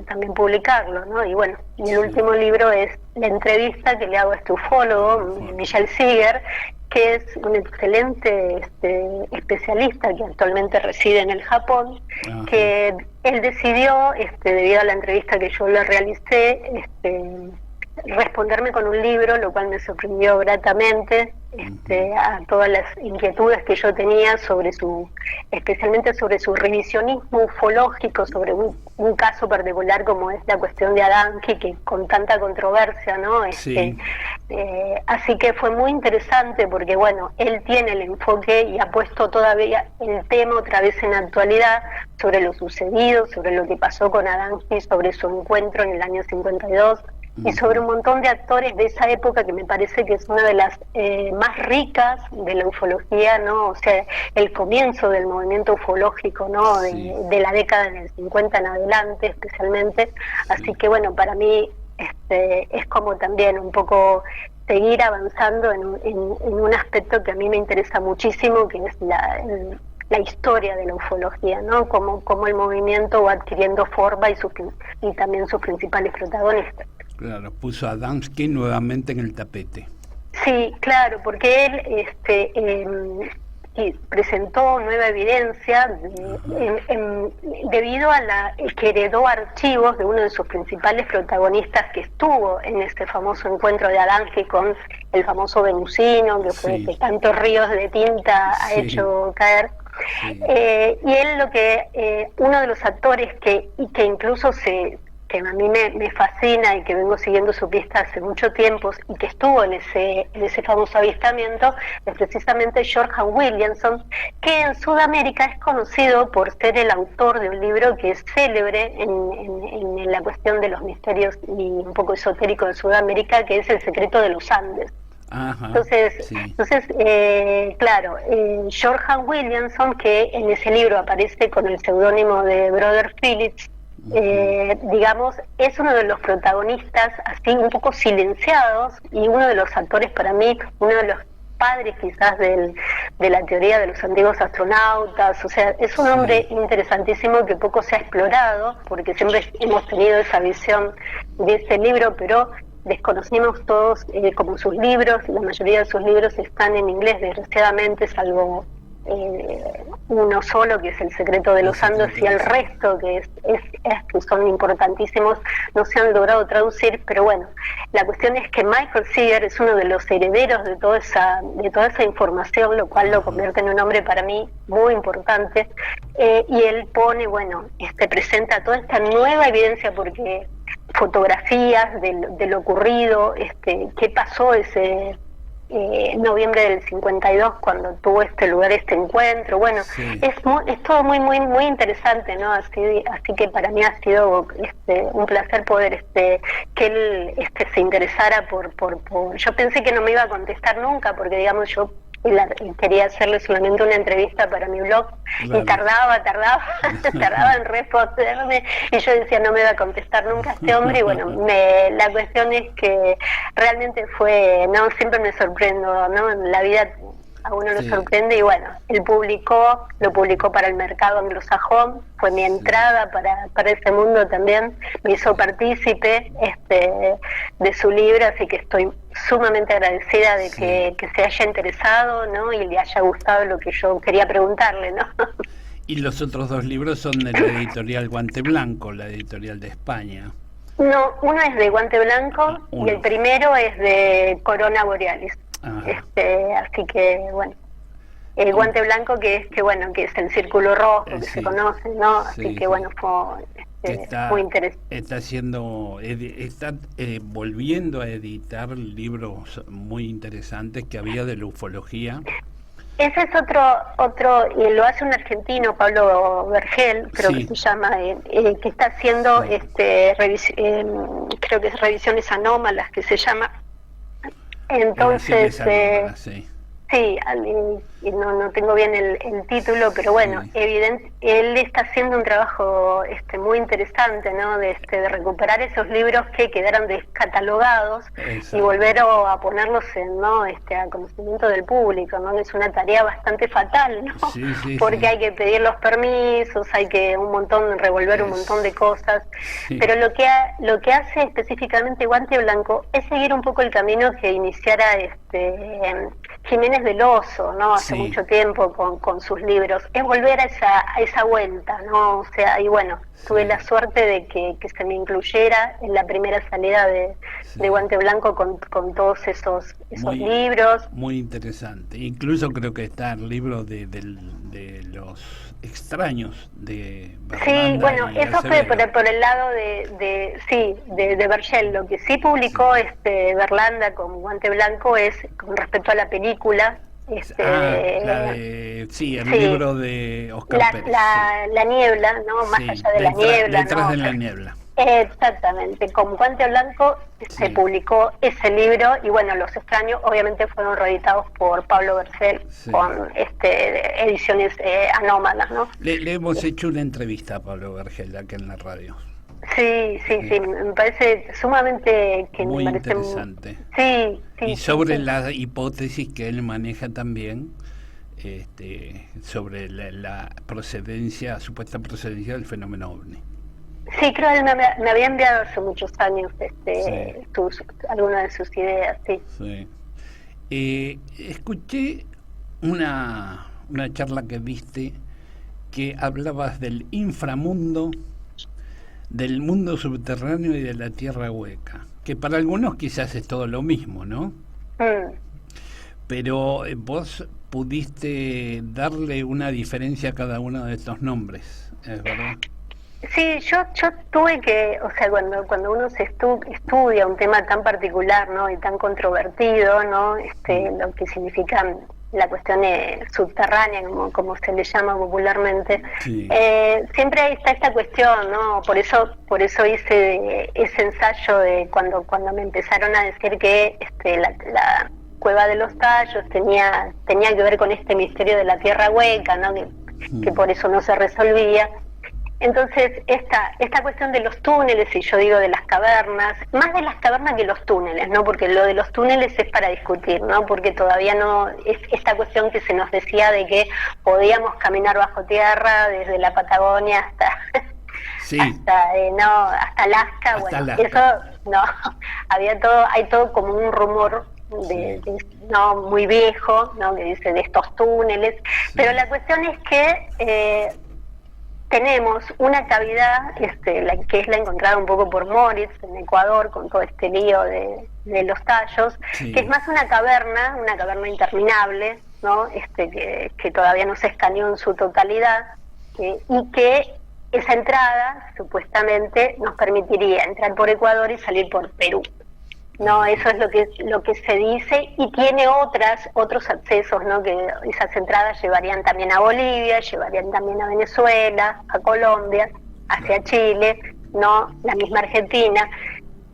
Speaker 5: también publicarlo, ¿no? Y bueno, y el último libro es la entrevista que le hago a este ufólogo, Michel Seeger, que es un excelente especialista que actualmente reside en el Japón. Ajá. Que él decidió, debido a la entrevista que yo le realicé, responderme con un libro, lo cual me sorprendió gratamente, a todas las inquietudes que yo tenía especialmente sobre su revisionismo ufológico, sobre un caso particular como es la cuestión de Adamski, que con tanta controversia, ¿no? Así que fue muy interesante porque, bueno, él tiene el enfoque y ha puesto todavía el tema otra vez en actualidad sobre lo sucedido, sobre lo que pasó con Adamski, sobre su encuentro en el año 52, y sobre un montón de actores de esa época que me parece que es una de las más ricas de la ufología, ¿no? O sea, el comienzo del movimiento ufológico, ¿no? De la década del 50 en adelante, especialmente. Así que, bueno, para mí es como también un poco seguir avanzando en un aspecto que a mí me interesa muchísimo, que es la historia de la ufología, ¿no? Cómo el movimiento va adquiriendo forma y también sus principales protagonistas.
Speaker 2: Claro, puso a Adamski nuevamente en el tapete.
Speaker 5: Sí, claro, porque él presentó nueva evidencia debido a que heredó archivos de uno de sus principales protagonistas que estuvo en este famoso encuentro de Adamski con el famoso venusino, que fue que tantos ríos de tinta ha hecho caer. Sí. Y él uno de los actores que incluso que a mí me fascina y que vengo siguiendo su pista hace mucho tiempo y que estuvo en ese famoso avistamiento, es precisamente George Williamson, que en Sudamérica es conocido por ser el autor de un libro que es célebre en la cuestión de los misterios y un poco esotérico de Sudamérica, que es El secreto de los Andes. Ajá, entonces claro, George Williamson, que en ese libro aparece con el seudónimo de Brother Phillips, digamos, es uno de los protagonistas así un poco silenciados y uno de los actores, para mí, uno de los padres quizás de la teoría de los antiguos astronautas. O sea, es un hombre interesantísimo que poco se ha explorado, porque siempre hemos tenido esa visión de ese libro, pero desconocimos todos como sus libros. La mayoría de sus libros están en inglés, desgraciadamente, salvo uno solo, que es El secreto de los Andes, y el resto, que que son importantísimos, no se han logrado traducir. Pero bueno, la cuestión es que Michael Seeger es uno de los herederos de toda esa información, lo cual lo convierte en un hombre para mí muy importante, y él presenta toda esta nueva evidencia, porque fotografías de lo ocurrido, qué pasó en noviembre del 52 cuando tuvo lugar este encuentro. Bueno, es todo muy muy muy interesante, ¿no? Así que para mí ha sido un placer poder que él se interesara por yo pensé que no me iba a contestar nunca, porque digamos yo quería hacerle solamente una entrevista para mi blog, y tardaba en responderme, y yo decía, no me va a contestar nunca este hombre. Y bueno, la cuestión es que realmente siempre me sorprendo, ¿no? En la vida a uno lo sorprende, y bueno, él lo publicó para el mercado anglosajón, fue mi entrada para ese mundo también, me hizo partícipe de su libro, así que estoy sumamente agradecida de que se haya interesado, ¿no? Y le haya gustado lo que yo quería preguntarle, ¿no?
Speaker 2: Y los otros 2 libros son de la editorial Guante Blanco, la editorial de España.
Speaker 5: No, uno es de Guante Blanco y el primero es de Corona Borealis. Así que, bueno, el Guante Blanco que es el círculo rojo que se conoce, ¿no? Así que, bueno, fue muy interesante.
Speaker 2: Está volviendo a editar libros muy interesantes que había de la ufología.
Speaker 5: Ese es otro, y lo hace un argentino, Pablo Vergel, creo que se llama, que está haciendo, creo que es revisiones anómalas, que se llama. Entonces, sí, no tengo bien el título, pero bueno, él está haciendo un trabajo muy interesante, ¿no? De recuperar esos libros que quedaron descatalogados y volver a ponerlos a conocimiento del público, ¿no? Es una tarea bastante fatal, ¿no? Porque hay que pedir los permisos, hay que revolver un montón de cosas, pero lo que hace específicamente Guante Blanco es seguir un poco el camino que iniciara Jiménez del Oso, ¿no? Hace mucho tiempo con sus libros, es volver a esa vuelta, ¿no? O sea, y bueno, tuve la suerte de que se me incluyera en la primera salida de Guante Blanco con todos esos libros.
Speaker 2: Muy interesante. Incluso creo que está el libro de los extraños de Berlanda.
Speaker 5: Sí, bueno, eso fue por el lado de Vergel. Lo que sí publicó Berlanda con Guante Blanco es con respecto a la película.
Speaker 2: El libro de Oscar Pérez.
Speaker 5: La niebla, ¿no? Más allá de la niebla.
Speaker 2: Detrás de la niebla.
Speaker 5: Exactamente, con Guante Blanco se publicó ese libro y bueno, Los extraños obviamente fueron reeditados por Pablo Vergel con ediciones anómalas, ¿no?
Speaker 2: Le hemos hecho una entrevista a Pablo Vergel aquí en la radio.
Speaker 5: Sí, me parece sumamente
Speaker 2: muy interesante. Y sobre la hipótesis que él maneja también, sobre la supuesta procedencia del fenómeno OVNI.
Speaker 5: Sí, creo que él me había enviado hace muchos años algunas de sus ideas,
Speaker 2: escuché una charla que viste que hablabas del inframundo, del mundo subterráneo y de la tierra hueca, que para algunos quizás es todo lo mismo, ¿no? Pero vos pudiste darle una diferencia a cada uno de estos nombres, ¿es verdad?
Speaker 5: Sí, yo tuve que, o sea, cuando uno se estudia un tema tan particular, ¿no? Y tan controvertido, ¿no? Lo que significa la cuestión subterránea, como se le llama popularmente, siempre está esta cuestión, ¿no? Por eso hice ese ensayo de cuando me empezaron a decir que la cueva de los tallos tenía que ver con este misterio de la tierra hueca, ¿no? Que por eso no se resolvía. Entonces, esta cuestión de los túneles, y yo digo de las cavernas, más de las cavernas que los túneles, ¿no? Porque lo de los túneles es para discutir, ¿no? Porque todavía no, es esta cuestión que se nos decía de que podíamos caminar bajo tierra desde la Patagonia hasta Alaska, eso no, hay todo como un rumor no muy viejo, ¿no? Que dice de estos túneles, pero la cuestión es que tenemos una cavidad, que es la encontrada un poco por Moritz en Ecuador, con todo este lío de los tallos, que es más una caverna interminable, ¿no? Que todavía no se escaneó en su totalidad, y que esa entrada supuestamente nos permitiría entrar por Ecuador y salir por Perú. No, eso es lo que se dice, y tiene otros accesos, ¿no? Que esas entradas llevarían también a Bolivia, llevarían también a Venezuela, a Colombia, hacia Chile, ¿no? La misma Argentina.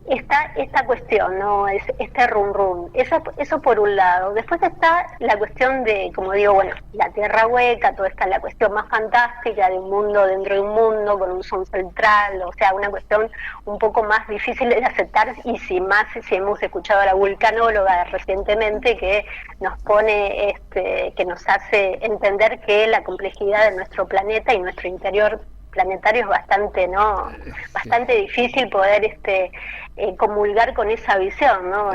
Speaker 5: Esta cuestión, ¿no? Este rum. Eso por un lado. Después está la cuestión de, como digo, bueno, la tierra hueca, toda esta la cuestión más fantástica de un mundo dentro de un mundo, con un sol central, o sea, una cuestión un poco más difícil de aceptar, y si hemos escuchado a la vulcanóloga recientemente que nos pone, que nos hace entender que la complejidad de nuestro planeta y nuestro interior planetario es bastante difícil poder comulgar con esa visión, ¿no?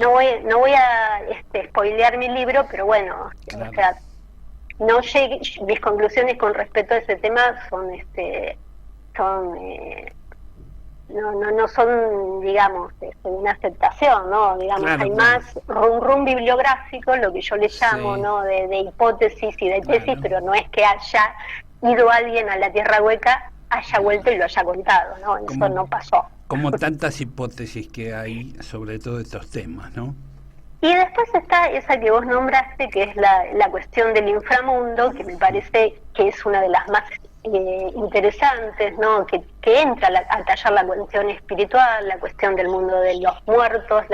Speaker 5: No voy a spoilear mi libro, pero bueno, o sea, no llegué, mis conclusiones con respecto a ese tema son no son, digamos, una aceptación, ¿no? Digamos,
Speaker 2: claro,
Speaker 5: hay
Speaker 2: claro.
Speaker 5: más rum bibliográfico, lo que yo le llamo,
Speaker 2: Sí.
Speaker 5: ¿no? De hipótesis y de tesis,
Speaker 2: Claro.
Speaker 5: pero no es que haya ido alguien a la Tierra Hueca, haya vuelto y lo haya contado, ¿no? Eso
Speaker 2: Como-
Speaker 5: no pasó.
Speaker 2: Como tantas hipótesis que hay sobre todo estos temas, ¿no?
Speaker 5: Y después está esa que vos nombraste, que es la cuestión del inframundo, que me parece que es una de las más interesantes, ¿no? Que entra a tallar la cuestión espiritual, la cuestión del mundo de los muertos,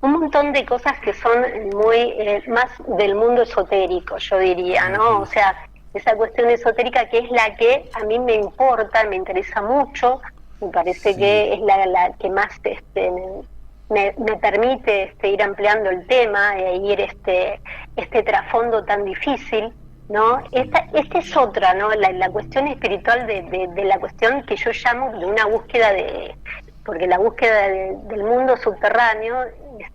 Speaker 5: un montón de cosas que son muy más del mundo esotérico, yo diría, ¿no? O sea, esa cuestión esotérica que es la que a mí me importa, me interesa mucho, me parece
Speaker 2: Sí.
Speaker 5: que es la que más me permite ir ampliando el tema e ir este trasfondo tan difícil, ¿no? Esta es otra, ¿no? La cuestión espiritual de la cuestión que yo llamo de una búsqueda porque la búsqueda del mundo subterráneo,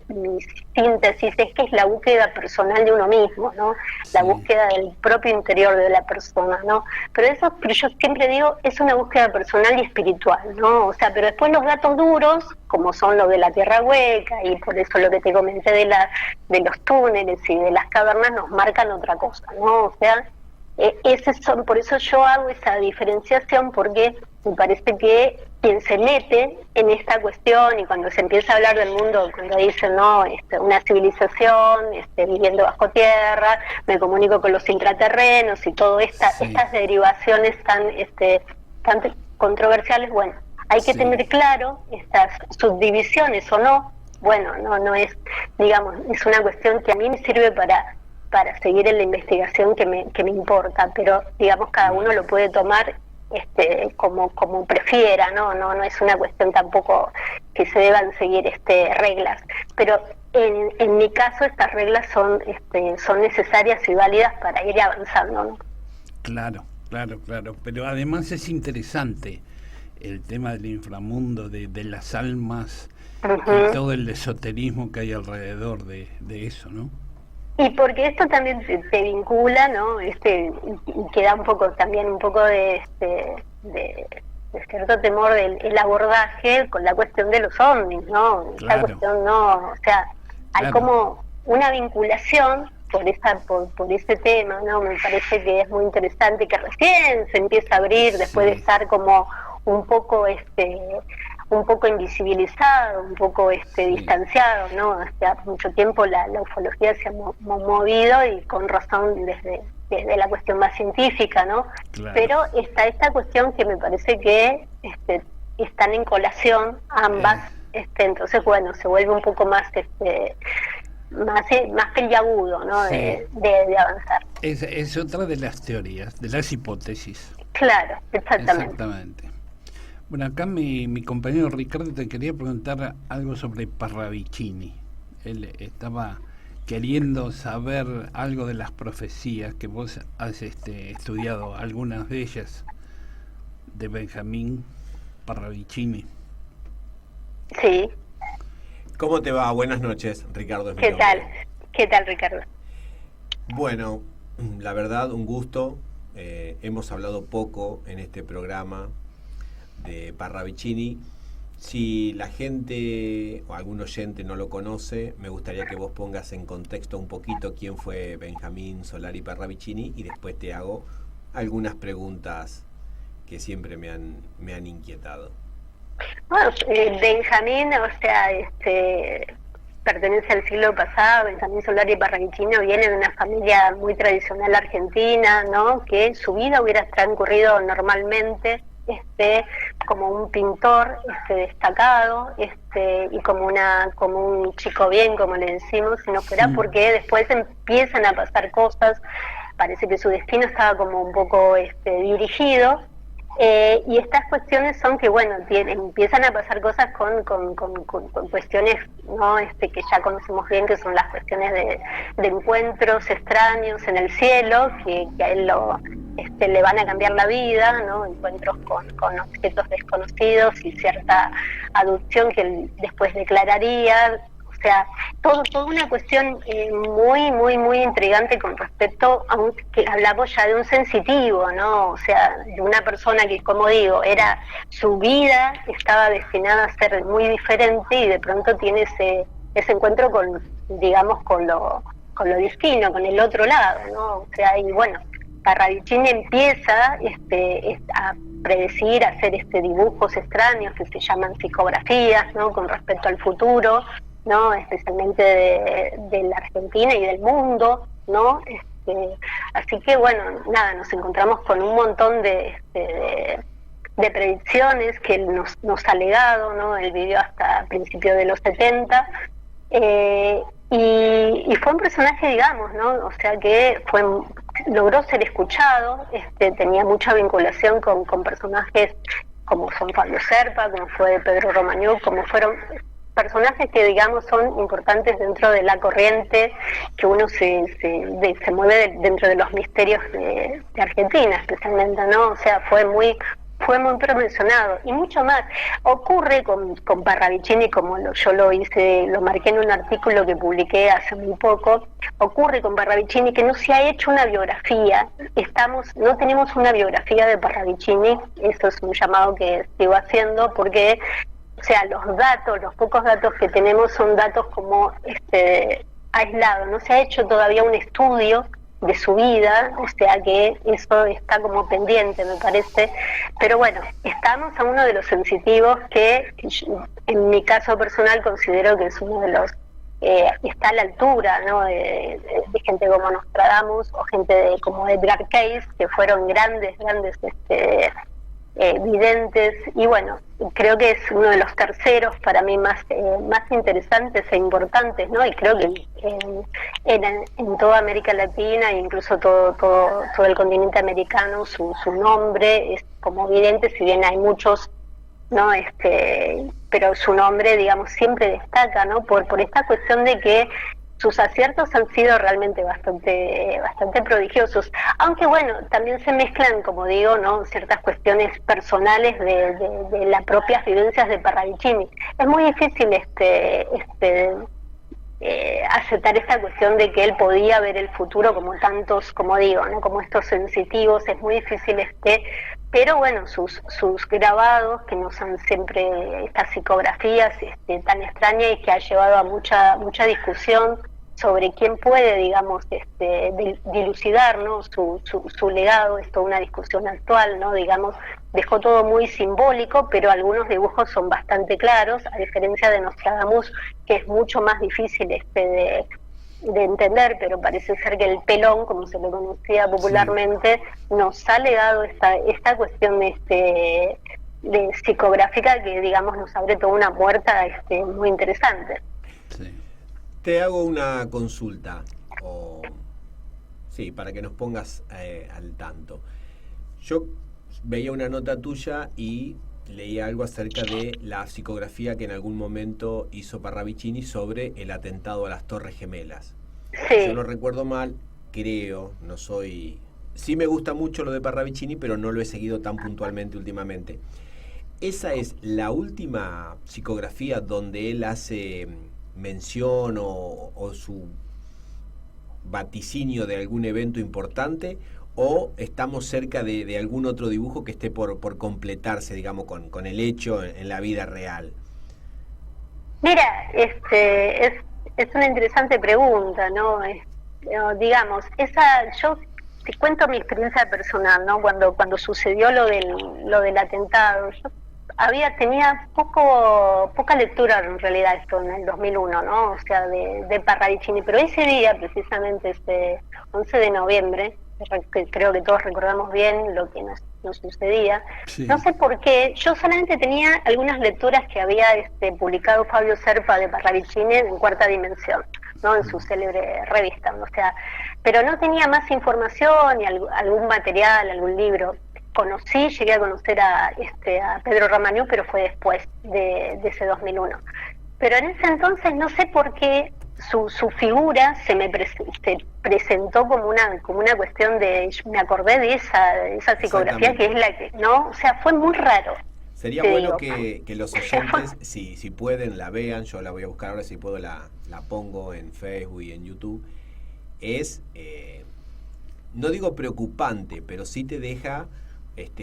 Speaker 5: mi síntesis es que es la búsqueda personal de uno mismo, ¿no? La
Speaker 2: Sí.
Speaker 5: búsqueda del propio interior de la persona, ¿no? Pero yo siempre digo, es una búsqueda personal y espiritual, ¿no? O sea, pero después los datos duros, como son los de la Tierra Hueca, y por eso lo que te comenté de los túneles y de las cavernas, nos marcan otra cosa, ¿no? O sea, por eso yo hago esa diferenciación, porque me parece que quien se mete en esta cuestión y cuando se empieza a hablar del mundo, cuando dicen, no, una civilización, viviendo bajo tierra, me comunico con los intraterrenos y todas
Speaker 2: Sí.
Speaker 5: estas derivaciones tan controversiales, bueno, hay que
Speaker 2: Sí.
Speaker 5: tener claro estas subdivisiones o no, bueno, no es, digamos, es una cuestión que a mí me sirve para seguir en la investigación que me importa, pero digamos cada uno lo puede tomar como prefiera, no es una cuestión tampoco que se deban seguir reglas, pero en mi caso estas reglas son necesarias y válidas para ir avanzando, ¿no?
Speaker 2: Claro, pero además es interesante el tema del inframundo, de las almas
Speaker 5: Uh-huh.
Speaker 2: y todo el esoterismo que hay alrededor de eso, ¿no?
Speaker 5: Y porque esto también te vincula, ¿no? Y queda un poco de cierto temor del abordaje con la cuestión de los ovnis, ¿no?
Speaker 2: Claro.
Speaker 5: Esta cuestión o sea, hay
Speaker 2: Claro.
Speaker 5: como una vinculación por ese tema, ¿no? Me parece que es muy interesante que recién se empieza a abrir después de
Speaker 2: Sí.
Speaker 5: estar como un poco invisibilizado, un poco distanciado, ¿no? Hace mucho tiempo la ufología se ha movido y con razón desde la cuestión más científica, ¿no?
Speaker 2: Claro.
Speaker 5: Pero está esta cuestión que me parece que están en colación ambas, entonces bueno, se vuelve un poco más más peliagudo, ¿no?
Speaker 2: Sí.
Speaker 5: De avanzar.
Speaker 2: Es otra de las teorías, de las hipótesis.
Speaker 5: Claro, exactamente.
Speaker 2: Exactamente. Bueno, acá mi compañero Ricardo te quería preguntar algo sobre Parravicini. Él estaba queriendo saber algo de las profecías, que vos has estudiado algunas de ellas, de Benjamín Parravicini.
Speaker 5: Sí.
Speaker 3: ¿Cómo te va? Buenas noches, Ricardo. es mi
Speaker 5: ¿Qué
Speaker 3: nombre.
Speaker 5: tal? ¿Qué tal, Ricardo?
Speaker 3: Bueno, la verdad, un gusto. Hemos hablado poco en este programa de Parravicini. Si la gente o algún oyente no lo conoce, me gustaría que vos pongas en contexto un poquito quién fue Benjamín Solari Parravicini y después te hago algunas preguntas que siempre me han inquietado.
Speaker 5: Bueno, Benjamín, o sea, pertenece al siglo pasado. Benjamín Solari Parravicini viene de una familia muy tradicional argentina, ¿no? Que su vida hubiera transcurrido normalmente como un pintor destacado, y como un chico bien, como le decimos, si no fuera porque después empiezan a pasar cosas. Parece que su destino estaba como un poco dirigido. Y estas cuestiones son que, bueno, empiezan a pasar cosas con cuestiones, ¿no? Que ya conocemos bien, que son las cuestiones de encuentros extraños en el cielo, que a él le van a cambiar la vida, ¿no? Encuentros con objetos desconocidos y cierta adopción que él después declararía, o sea, toda una cuestión muy intrigante con respecto a que hablamos ya de un sensitivo, ¿no? O sea, de una persona que, como digo, su vida estaba destinada a ser muy diferente y de pronto tiene ese encuentro con, digamos, con lo destino, con el otro lado, ¿no? O sea, y bueno, Parravicini empieza a predecir, a hacer dibujos extraños que se llaman psicografías, ¿no? Con respecto al futuro, ¿no? Especialmente de la Argentina y del mundo, ¿no? Así que bueno, nada, nos encontramos con un montón de predicciones que él nos ha legado, ¿no? Él vivió hasta principios de los 70, y fue un personaje, digamos, ¿no? O sea que logró ser escuchado, tenía mucha vinculación con personajes como son Fabio Serpa, como fue Pedro Romagnuc, como fueron personajes que, digamos, son importantes dentro de la corriente que uno se mueve dentro de los misterios de Argentina, especialmente, ¿no? O sea, fue muy promocionado. Y mucho más ocurre con Parravicini, como yo lo marqué en un artículo que publiqué hace muy poco. Ocurre con Parravicini que no se ha hecho una biografía, no tenemos una biografía de Parravicini. Eso es un llamado que sigo haciendo, porque, o sea, los pocos datos que tenemos son datos como aislados. No se ha hecho todavía un estudio de su vida, o sea que eso está como pendiente, me parece. Pero bueno, estamos a uno de los sensitivos que en mi caso personal considero que es uno de los está a la altura, ¿no? de gente como Nostradamus o gente como Edgar Cayce, que fueron grandes videntes. Y bueno, creo que es uno de los terceros para mí más interesantes e importantes, ¿no? Y creo que en toda América Latina e incluso todo el continente americano su nombre es como evidente, si bien hay muchos, ¿no? Pero su nombre, digamos, siempre destaca, ¿no? Por esta cuestión de que sus aciertos han sido realmente bastante prodigiosos, aunque bueno, también se mezclan, como digo, ¿no? Ciertas cuestiones personales de las propias vivencias de Parravicini. Es muy difícil aceptar esta cuestión de que él podía ver el futuro como tantos, como digo, ¿no? Como estos sensitivos. Es muy difícil pero bueno, sus grabados que nos han siempre estas psicografías tan extrañas y que ha llevado a mucha discusión sobre quién puede, digamos, dilucidar, ¿no? su legado. Es toda una discusión actual, ¿no? Digamos, dejó todo muy simbólico, pero algunos dibujos son bastante claros, a diferencia de Nostradamus, que es mucho más difícil de entender, pero parece ser que el pelón, como se lo conocía popularmente, sí, nos ha legado esta cuestión de psicográfica que, digamos, nos abre toda una puerta muy interesante.
Speaker 3: Sí. Te hago una consulta, para que nos pongas al tanto. Yo veía una nota tuya y leía algo acerca de la psicografía que en algún momento hizo Parravicini sobre el atentado a las Torres Gemelas.
Speaker 5: Sí.
Speaker 3: Yo no recuerdo mal, creo, sí me gusta mucho lo de Parravicini, pero no lo he seguido tan puntualmente últimamente. ¿Esa es la última psicografía donde él hace mención o su vaticinio de algún evento importante, o estamos cerca de algún otro dibujo que esté por completarse, digamos, con el hecho en la vida real?
Speaker 5: Mira, es una interesante pregunta, ¿no? Digamos, yo te cuento mi experiencia personal, ¿no? Cuando sucedió lo del atentado, yo tenía poca lectura en realidad esto en el 2001, ¿no? O sea, de Parravicini, pero ese día, precisamente 11 de noviembre, que creo que todos recordamos bien lo que nos sucedía. Sí. No sé por qué, yo solamente tenía algunas lecturas que había publicado Fabio Serpa de Parravicini en Cuarta Dimensión, ¿no? En su célebre revista, o sea, pero no tenía más información ni algún material, algún libro. Llegué a conocer a Pedro Romagnuc, pero fue después de ese 2001. Pero en ese entonces no sé por qué su figura se presentó como una cuestión me acordé de esa psicografía que es la que, ¿no? O sea, fue muy raro.
Speaker 3: Sería bueno que los oyentes, si pueden, la vean. Yo la voy a buscar ahora, si puedo la pongo en Facebook y en YouTube. Es, no digo preocupante, pero sí te deja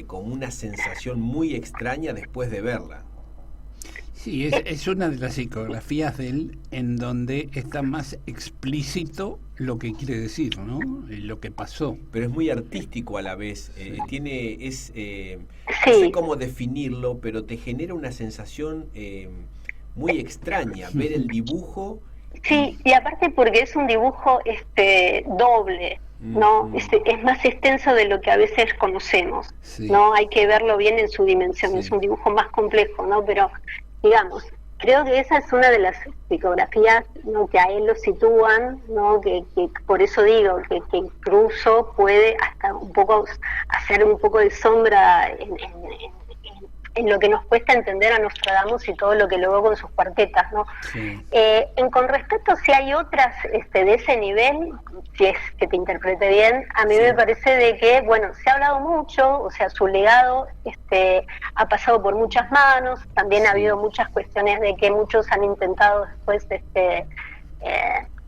Speaker 3: como una sensación muy extraña después de verla.
Speaker 2: Sí, es una de las psicografías de él en donde está más explícito lo que quiere decir, ¿no? Lo que pasó.
Speaker 3: Pero es muy artístico a la vez.
Speaker 2: Sí.
Speaker 3: No sé cómo definirlo, pero te genera una sensación muy extraña ver el dibujo.
Speaker 5: Sí, y aparte porque es un dibujo doble, ¿no? Es más extenso de lo que a veces conocemos,
Speaker 2: sí.
Speaker 5: ¿no? Hay que verlo bien en su dimensión,
Speaker 2: Sí.
Speaker 5: es un dibujo más complejo, ¿no? Pero, digamos, creo que esa es una de las psicografías, ¿no?, que a él lo sitúan, ¿no? Que por eso digo que incluso puede hasta un poco hacer un poco de sombra en lo que nos cuesta entender a Nostradamus y todo lo que logró con sus cuartetas, ¿no?
Speaker 2: Sí.
Speaker 5: Con respecto si hay otras de ese nivel, si es que te interprete bien, a mí me parece de que, bueno, se ha hablado mucho, o sea, su legado ha pasado por muchas manos, también ha habido muchas cuestiones de que muchos han intentado después que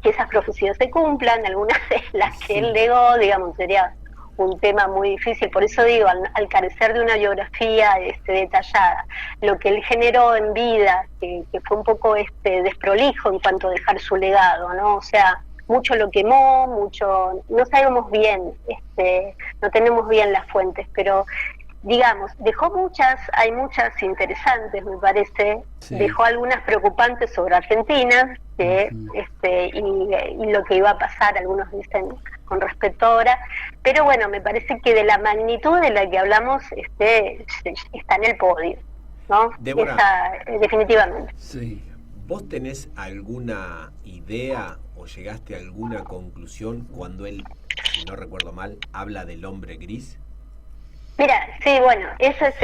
Speaker 5: esas profecías se cumplan, algunas de las que él legó, digamos, sería un tema muy difícil, por eso digo, al carecer de una biografía detallada, lo que él generó en vida, que fue un poco desprolijo en cuanto a dejar su legado, ¿no? O sea, mucho lo quemó, mucho, no sabemos bien, no tenemos bien las fuentes, pero digamos, hay muchas interesantes, me parece,
Speaker 2: sí.
Speaker 5: Dejó algunas preocupantes sobre Argentina, y lo que iba a pasar, algunos dicen con respecto ahora, pero bueno, me parece que de la magnitud de la que hablamos está en el podio, ¿no?
Speaker 3: Débora,
Speaker 5: definitivamente.
Speaker 2: Sí.
Speaker 3: ¿Vos tenés alguna idea o llegaste a alguna conclusión cuando él, si no recuerdo mal, habla del hombre gris?
Speaker 5: Mira, sí, bueno, eso es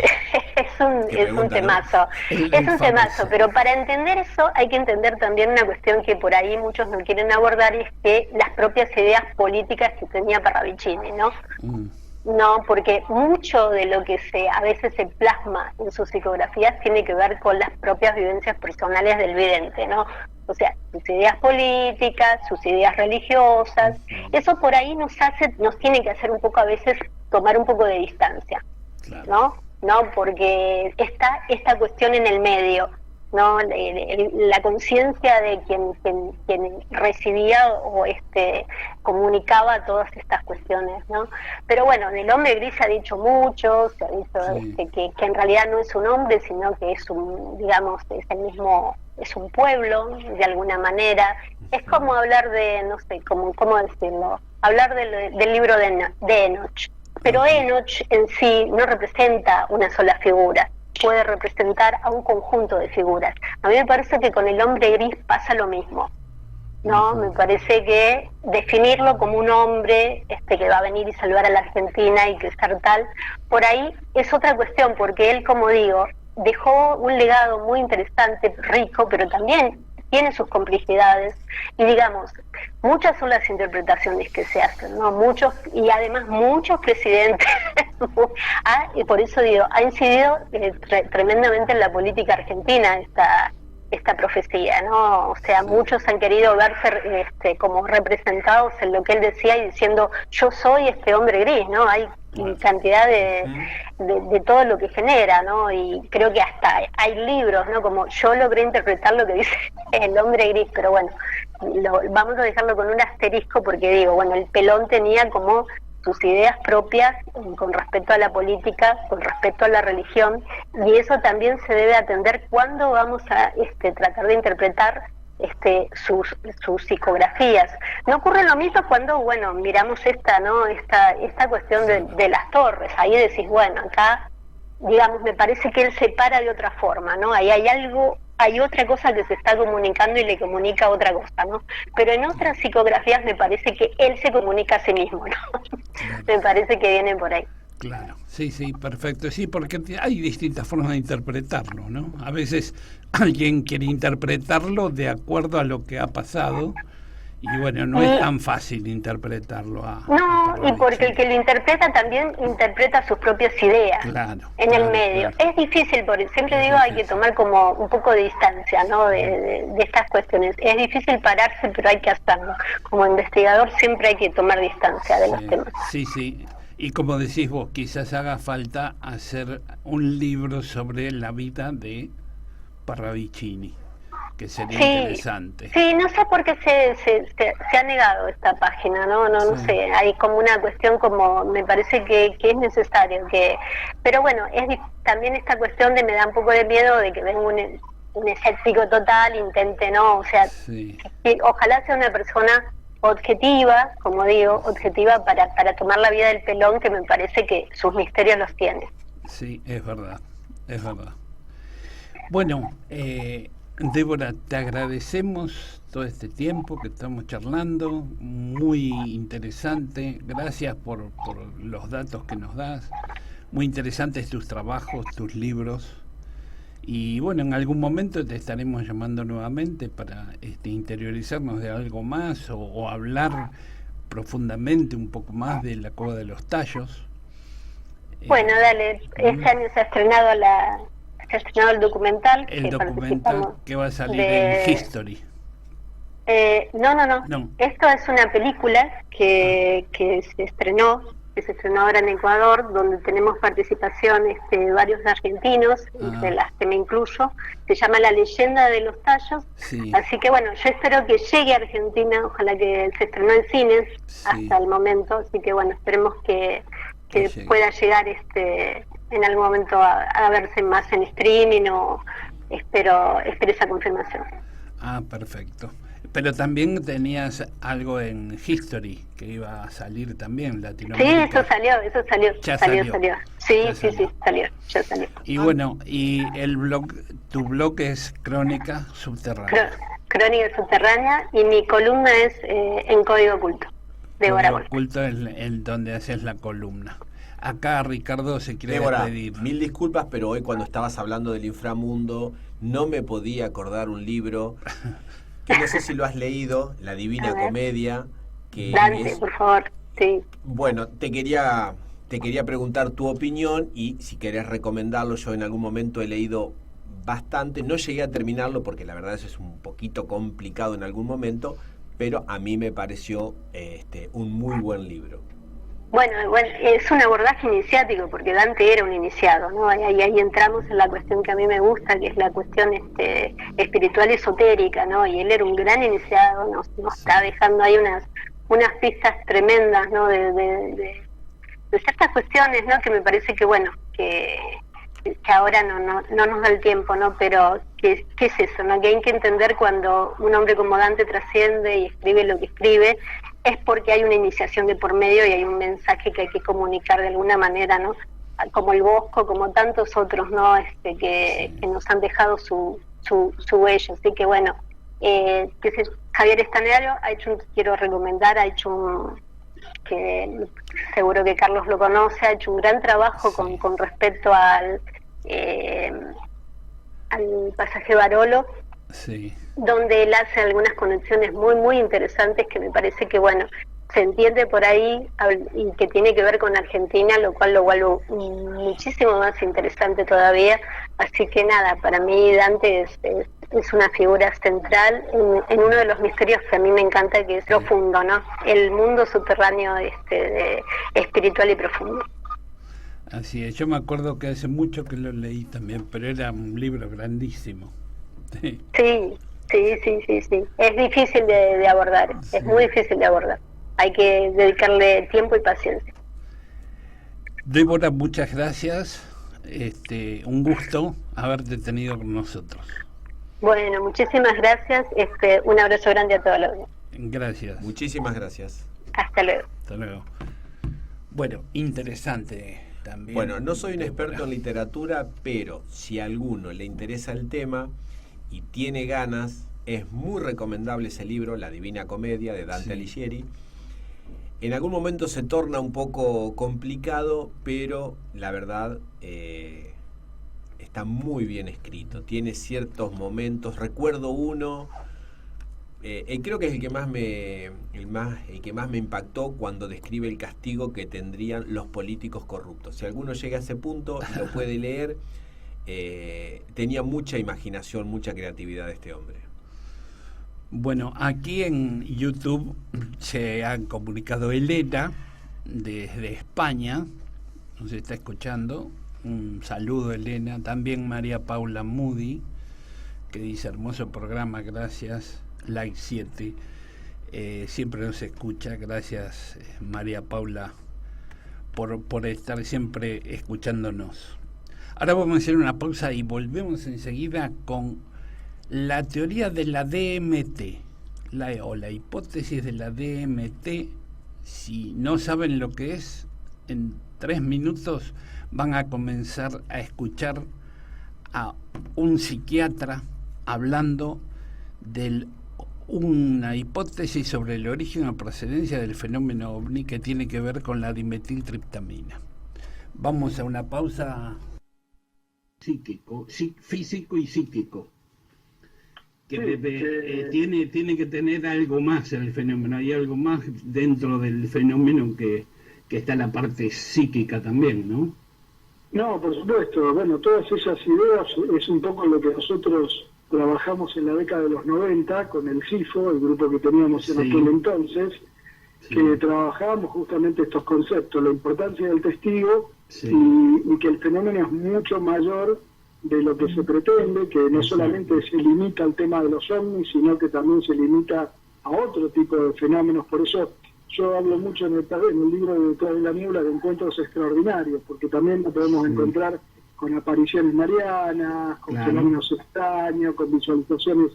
Speaker 5: un temazo,
Speaker 2: ¿no?
Speaker 5: Es un temazo, pero para entender eso hay que entender también una cuestión que por ahí muchos no quieren abordar, y es que las propias ideas políticas que tenía Parravicini, ¿no? No, porque mucho de lo que a veces se plasma en sus psicografías tiene que ver con las propias vivencias personales del vidente, ¿no? O sea, sus ideas políticas, sus ideas religiosas, eso por ahí nos tiene que hacer un poco a veces tomar un poco de distancia,
Speaker 2: claro.
Speaker 5: ¿no? Porque está esta cuestión en el medio, ¿no? La conciencia de quien recibía o comunicaba todas estas cuestiones, ¿no? Pero bueno, del hombre gris se ha dicho mucho, se ha dicho que en realidad no es un hombre, sino que es es un pueblo, de alguna manera. Es como hablar de, no sé, cómo decirlo, hablar del libro de Enoch. Pero Enoch en sí no representa una sola figura, puede representar a un conjunto de figuras. A mí me parece que con el hombre gris pasa lo mismo, ¿no? Me parece que definirlo como un hombre que va a venir y salvar a la Argentina y que ser tal, por ahí es otra cuestión, porque él, como digo, dejó un legado muy interesante, rico, pero también tiene sus complejidades, y digamos, muchas son las interpretaciones que se hacen, ¿no? Y además muchos presidentes, y por eso digo, ha incidido tremendamente en la política argentina esta profecía, ¿no? O sea, muchos han querido verse como representados en lo que él decía y diciendo, yo soy este hombre gris, ¿no? Hay cantidad de todo lo que genera, ¿no? Y creo que hasta hay libros, ¿no? Como yo logré interpretar lo que dice el hombre gris, pero bueno, vamos a dejarlo con un asterisco, porque digo, bueno, el pelón tenía como sus ideas propias con respecto a la política, con respecto a la religión, y eso también se debe atender cuando vamos a tratar de interpretar sus psicografías. No ocurre lo mismo cuando, bueno, miramos esta cuestión de las torres. Ahí decís, bueno, acá, digamos, me parece que él se para de otra forma, ¿no? Ahí hay otra cosa que se está comunicando y le comunica otra cosa, ¿no? Pero en otras psicografías me parece que él se comunica a sí mismo, ¿no? Claro. Me parece que viene por ahí.
Speaker 2: Claro, sí, perfecto. Sí, porque hay distintas formas de interpretarlo, ¿no? A veces alguien quiere interpretarlo de acuerdo a lo que ha pasado Y bueno, no es tan fácil interpretarlo
Speaker 5: No, y porque el que lo interpreta también interpreta sus propias ideas en el medio. Claro. Es difícil, porque siempre digo, hay que tomar como un poco de distancia, ¿no? de estas cuestiones. Es difícil pararse, pero hay que hacerlo. Como investigador siempre hay que tomar distancia de los temas.
Speaker 2: Sí. Y como decís vos, quizás haga falta hacer un libro sobre la vida de Parravicini, que sería interesante.
Speaker 5: Sí, no sé por qué se ha negado esta página, no sé, hay como una cuestión como, me parece que es necesario, pero bueno, también esta cuestión de me da un poco de miedo de que venga un escéptico total, intente, ¿no? O sea, que ojalá sea una persona objetiva, como digo, objetiva para tomar la vida del pelón, que me parece que sus misterios los tiene.
Speaker 2: Sí, es verdad. Bueno, Débora, te agradecemos todo este tiempo que estamos charlando, muy interesante, gracias por los datos que nos das, muy interesantes tus trabajos, tus libros, y bueno, en algún momento te estaremos llamando nuevamente para interiorizarnos de algo más o hablar profundamente un poco más de la Cueva de los Tallos.
Speaker 5: Bueno, dale, este año se ha estrenado el documental.
Speaker 2: El documental que va a salir en History.
Speaker 5: No. Esto es una película que se estrenó ahora en Ecuador, donde tenemos participación varios argentinos, entre las que me incluyo. Se llama La Leyenda de los Tallos. Sí. Así que bueno, yo espero que llegue a Argentina, ojalá que se estrenó en cines hasta el momento, así que bueno, esperemos que pueda llegar en algún momento a verse más en streaming, o espero esa confirmación.
Speaker 2: Perfecto. Pero también tenías algo en History que iba a salir también, Latinoamérica.
Speaker 5: Sí, eso salió.
Speaker 2: Ya salió.
Speaker 5: Sí, ya salió.
Speaker 2: Y bueno, y tu blog es Crónica Subterránea.
Speaker 5: Crónica Subterránea, y mi columna es en Código Oculto, de Débora Volpi.
Speaker 2: Oculto es el donde haces la columna. Acá Ricardo se quiere despedir.
Speaker 3: Mil disculpas, pero hoy cuando estabas hablando del inframundo no me podía acordar un libro que no sé si lo has leído, La Divina Comedia, que
Speaker 5: Dante, por favor, sí.
Speaker 3: Bueno, te quería preguntar tu opinión y si querés recomendarlo. Yo en algún momento he leído bastante, no llegué a terminarlo porque la verdad eso es un poquito complicado en algún momento, pero a mí me pareció un muy buen libro.
Speaker 5: Bueno, es un abordaje iniciático, porque Dante era un iniciado, ¿no? Ahí entramos en la cuestión que a mí me gusta, que es la cuestión espiritual esotérica, ¿no? Y él era un gran iniciado, nos está dejando ahí unas pistas tremendas, ¿no? De ciertas cuestiones, ¿no? Que me parece que, bueno, que ahora no nos da el tiempo, ¿no? Pero ¿qué es eso, no? Que hay que entender cuando un hombre como Dante trasciende y escribe lo que escribe, es porque hay una iniciación de por medio y hay un mensaje que hay que comunicar de alguna manera, ¿no? Como el Bosco, como tantos otros, ¿no? Que nos han dejado su huella. Así que bueno, Javier Stanaro quiero recomendar, ha hecho que seguro que Carlos lo conoce, ha hecho un gran trabajo con respecto al pasaje Barolo. Sí. Donde él hace algunas conexiones muy muy interesantes que me parece que bueno, se entiende por ahí y que tiene que ver con Argentina, lo cual lo vuelve muchísimo más interesante todavía. Así que nada, para mí Dante es una figura central en uno de los misterios que a mí me encanta, que es profundo, ¿no? El mundo subterráneo espiritual y profundo.
Speaker 2: Así es, yo me acuerdo que hace mucho que lo leí también, pero era un libro grandísimo.
Speaker 5: Sí. Es difícil de abordar, es muy difícil de abordar. Hay que dedicarle tiempo y paciencia.
Speaker 2: Débora, muchas gracias. Un gusto haberte tenido con nosotros.
Speaker 5: Bueno, muchísimas gracias. Un abrazo grande a todos los días.
Speaker 2: Gracias.
Speaker 3: Muchísimas gracias.
Speaker 5: Hasta luego.
Speaker 2: Hasta luego. Bueno, interesante también.
Speaker 3: Bueno, no soy un experto en literatura, pero si a alguno le interesa el tema y tiene ganas, es muy recomendable ese libro, La Divina Comedia, de Dante Alighieri. En algún momento se torna un poco complicado, pero la verdad está muy bien escrito. Tiene ciertos momentos, recuerdo uno creo que es el que más me impactó cuando describe el castigo que tendrían los políticos corruptos. Si alguno llega a ese punto y lo puede leer, tenía mucha imaginación, mucha creatividad este hombre.
Speaker 2: Bueno, aquí en YouTube se ha comunicado Elena desde España, nos está escuchando. Un saludo, Elena. También María Paula Moody, que dice: hermoso programa, gracias. Like 7, siempre nos escucha. Gracias, María Paula, por estar siempre escuchándonos. Ahora vamos a hacer una pausa y volvemos enseguida con la teoría de la DMT, o la hipótesis de la DMT. Si no saben lo que es, en 3 minutos van a comenzar a escuchar a un psiquiatra hablando de una hipótesis sobre el origen o procedencia del fenómeno ovni que tiene que ver con la dimetiltriptamina. Vamos a una pausa. Físico y psíquico. Tiene que tener algo más el fenómeno, hay algo más dentro del fenómeno que está la parte psíquica también, ¿no?
Speaker 6: No, por supuesto. Bueno, todas esas ideas es un poco lo que nosotros trabajamos en la década de los 90 con el CIFO, el grupo que teníamos en aquel entonces, que trabajábamos justamente estos conceptos, la importancia del testigo y que el fenómeno es mucho mayor de lo que se pretende, que no solamente se limita al tema de los ovnis, sino que también se limita a otro tipo de fenómenos. Por eso yo hablo mucho en el libro de Detrás de la Niebla de encuentros extraordinarios, porque también lo podemos encontrar con apariciones marianas, con fenómenos extraños, con visualizaciones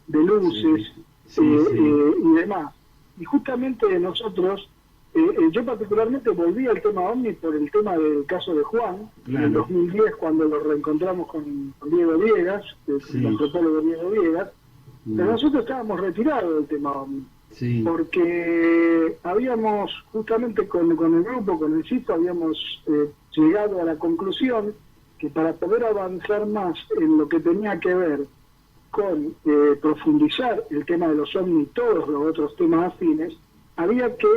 Speaker 6: de luces y demás. Y justamente nosotros, yo particularmente volví al tema ovni por el tema del caso de Juan, en el 2010, cuando lo reencontramos con Diego Viegas, el antropólogo Diego Viegas, pero nosotros estábamos retirados del tema ovni, porque habíamos, justamente con el grupo, con el CIFO, habíamos llegado a la conclusión que para poder avanzar más en lo que tenía que ver con profundizar el tema de los ovnis y todos los otros temas afines, había que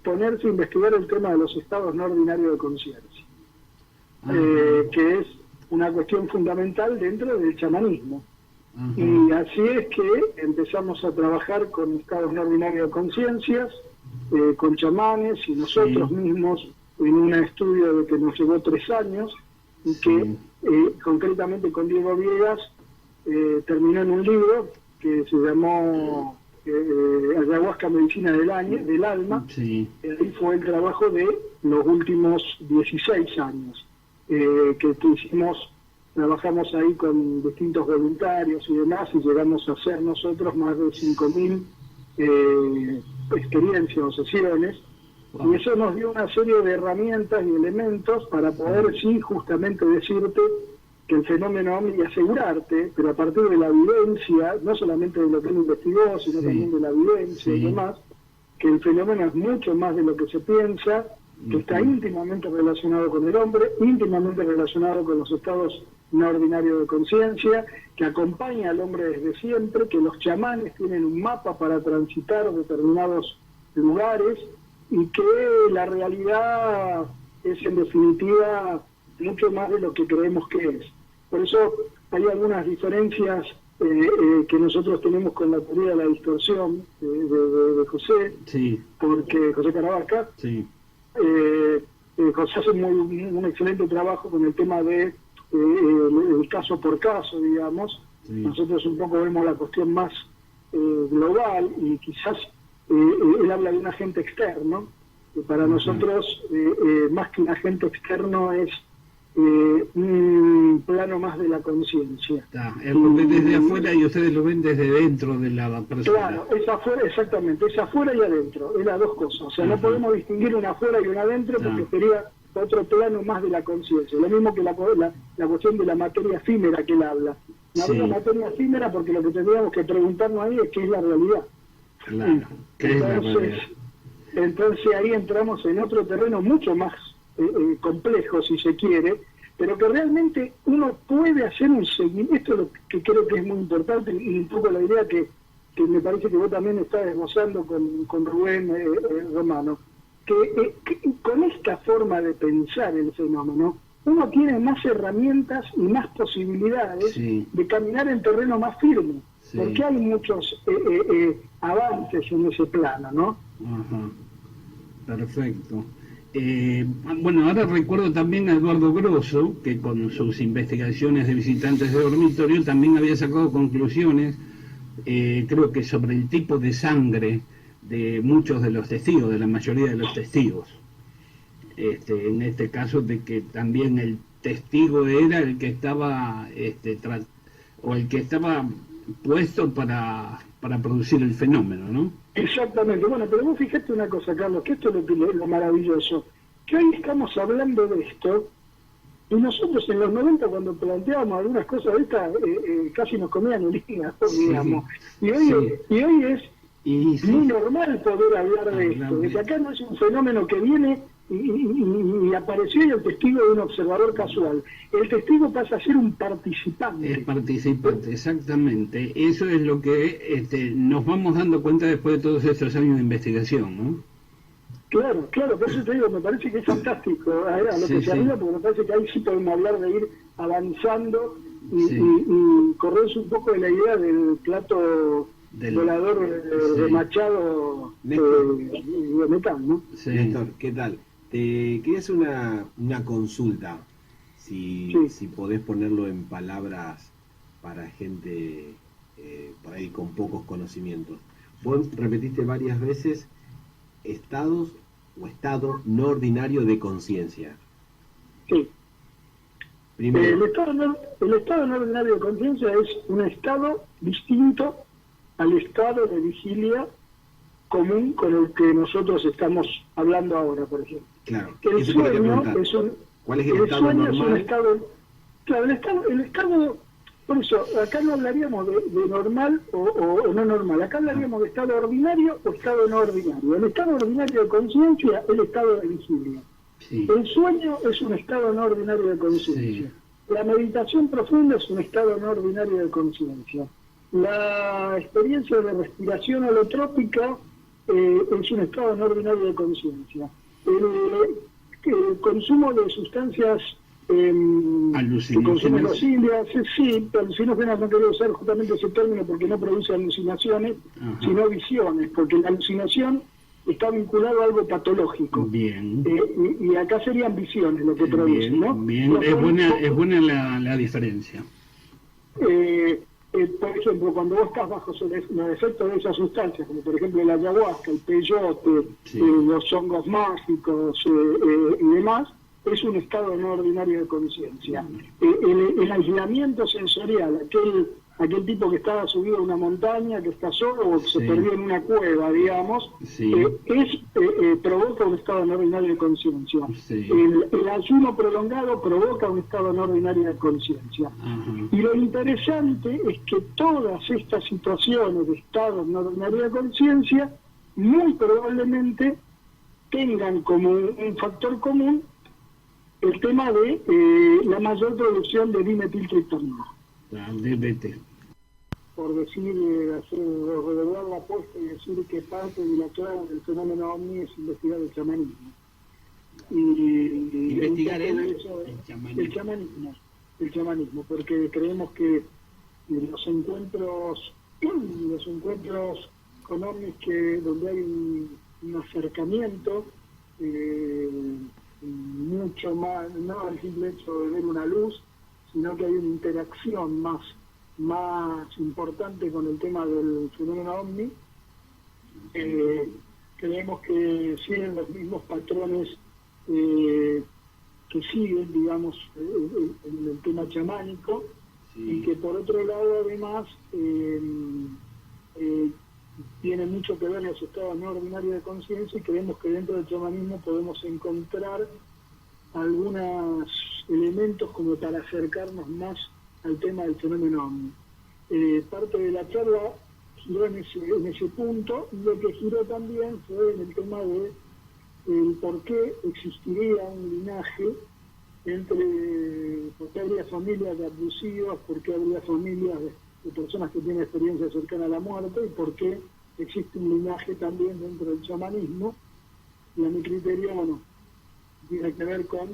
Speaker 6: ponerse a investigar el tema de los estados no ordinarios de conciencia, que es una cuestión fundamental dentro del chamanismo. Y así es que empezamos a trabajar con estados no ordinarios de conciencias, con chamanes y nosotros mismos en un estudio de que nos llevó 3 años, y que concretamente con Diego Viegas terminó en un libro que se llamó Ayahuasca Medicina del Alma. Ahí fue el trabajo de los últimos 16 años que hicimos. Trabajamos ahí con distintos voluntarios y demás, y llegamos a hacer nosotros más de 5.000 experiencias o sesiones. Y eso nos dio una serie de herramientas y elementos para poder, justamente decirte que el fenómeno ovni, y asegurarte, pero a partir de la vivencia, no solamente de lo que él investigó, sino también de la vivencia y demás, que el fenómeno es mucho más de lo que se piensa, que está íntimamente relacionado con el hombre, íntimamente relacionado con los estados no ordinarios de conciencia, que acompaña al hombre desde siempre, que los chamanes tienen un mapa para transitar determinados lugares, y que la realidad es en definitiva mucho más de lo que creemos que es. Por eso hay algunas diferencias que nosotros tenemos con la teoría de la distorsión de José, porque José Caravaca, José hace un excelente trabajo con el tema de el caso por caso, digamos. Nosotros un poco vemos la cuestión más global, y quizás él habla de un agente externo, que para nosotros más que un agente externo es un plano más de la conciencia.
Speaker 2: Lo ven desde afuera y ustedes lo ven desde dentro de la persona.
Speaker 6: Claro, es afuera, exactamente, es afuera y adentro, es las dos cosas. O sea, no podemos distinguir una afuera y una adentro, porque sería otro plano más de la conciencia. Lo mismo que la cuestión de la materia efímera que él habla. La materia efímera, porque lo que tendríamos que preguntarnos ahí es qué es la realidad. Entonces ahí entramos en otro terreno mucho más complejo, si se quiere, pero que realmente uno puede hacer un seguimiento. Esto es lo que creo que es muy importante, y un poco la idea que que me parece que vos también estás esbozando con Rubén Romano, que con esta forma de pensar el fenómeno, uno tiene más herramientas y más posibilidades de caminar en terreno más firme, porque hay muchos avances en ese plano, ¿no?
Speaker 2: Ajá. Perfecto. Bueno, ahora recuerdo también a Eduardo Grosso, que con sus investigaciones de visitantes de dormitorio también había sacado conclusiones, creo que sobre el tipo de sangre de muchos de los testigos, de la mayoría de los testigos. En este caso de que también el testigo era el que estaba o el que estaba puesto para producir el fenómeno, ¿no?
Speaker 6: Exactamente. Bueno, pero vos fijate una cosa, Carlos, que esto es lo maravilloso, que hoy estamos hablando de esto y nosotros en los 90 cuando planteábamos algunas cosas de estas casi nos comían el hígado, digamos. Y hoy es muy normal poder hablar de esto, de que acá no es un fenómeno que viene y apareció y el testigo de un observador casual. El testigo pasa a ser un participante.
Speaker 2: Es participante, exactamente. Eso es lo que nos vamos dando cuenta después de todos estos años de investigación, ¿no?
Speaker 6: Claro, por eso te digo, me parece que es fantástico a lo que se arriba, porque me parece que ahí sí podemos hablar de ir avanzando y correrse un poco de la idea del plato volador de Machado de metal, ¿no?
Speaker 3: Néstor, ¿qué tal? Te quería hacer una consulta, si podés ponerlo en palabras para gente por ahí con pocos conocimientos. Vos repetiste varias veces estados o estado no ordinario de conciencia.
Speaker 6: Sí.
Speaker 3: Primero,
Speaker 6: el estado no ordinario de conciencia es un estado distinto al estado de vigilia común con el que nosotros estamos hablando ahora, por ejemplo.
Speaker 3: Claro.
Speaker 6: El sueño
Speaker 3: ¿Cuál es el estado
Speaker 6: sueño
Speaker 3: normal?
Speaker 6: Es un estado, claro, el estado, por eso, acá no hablaríamos de normal o no normal, acá hablaríamos de estado ordinario o estado no ordinario. El estado ordinario de conciencia es el estado de vigilia. Sí. El sueño es un estado no ordinario de conciencia. Sí. La meditación profunda es un estado no ordinario de conciencia. La experiencia de respiración holotrópica es un estado no ordinario de conciencia. El consumo de sustancias que consumen los indias, alucinógenas, no quería usar justamente ese término porque no produce alucinaciones, sino visiones, porque la alucinación está vinculado a algo patológico.
Speaker 2: Bien.
Speaker 6: Y acá serían visiones lo que produce, ¿no?
Speaker 2: Bien, es buena la diferencia.
Speaker 6: Por ejemplo, cuando vos estás bajo los efectos de esas sustancias, como por ejemplo la ayahuasca, el peyote, los hongos mágicos y demás, es un estado no ordinario de conciencia. El aislamiento sensorial, aquel tipo que estaba subido a una montaña, que está solo o que se perdió en una cueva, digamos, provoca un estado no ordinario de conciencia. El ayuno prolongado provoca un estado no ordinario de conciencia. Y lo interesante es que todas estas situaciones de estado no ordinario de conciencia muy probablemente tengan como un factor común el tema de la mayor producción de dimetiltriptamina.
Speaker 2: La DBT.
Speaker 6: Por decir, redoblar la apuesta y decir que parte de la clave del fenómeno OVNI es investigar el chamanismo.
Speaker 2: Investigar el
Speaker 6: chamanismo, porque creemos que los encuentros con OVNIs donde hay un acercamiento mucho más, no al simple hecho de ver una luz, sino que hay una interacción más importante con el tema del fenómeno OVNI. Creemos que siguen los mismos patrones que siguen, digamos, en el tema chamánico, y que por otro lado además tiene mucho que ver en los estados no ordinarios de conciencia, y creemos que dentro del chamanismo podemos encontrar algunos elementos como para acercarnos más al tema del fenómeno OVNI. Parte de la charla giró en ese punto, y lo que giró también fue en el tema de por qué existiría un linaje por qué habría familias de abusivos, por qué habría familias de personas que tienen experiencia cercana a la muerte y por qué existe un linaje también dentro del chamanismo. Y a mi criterio, bueno, tiene que ver con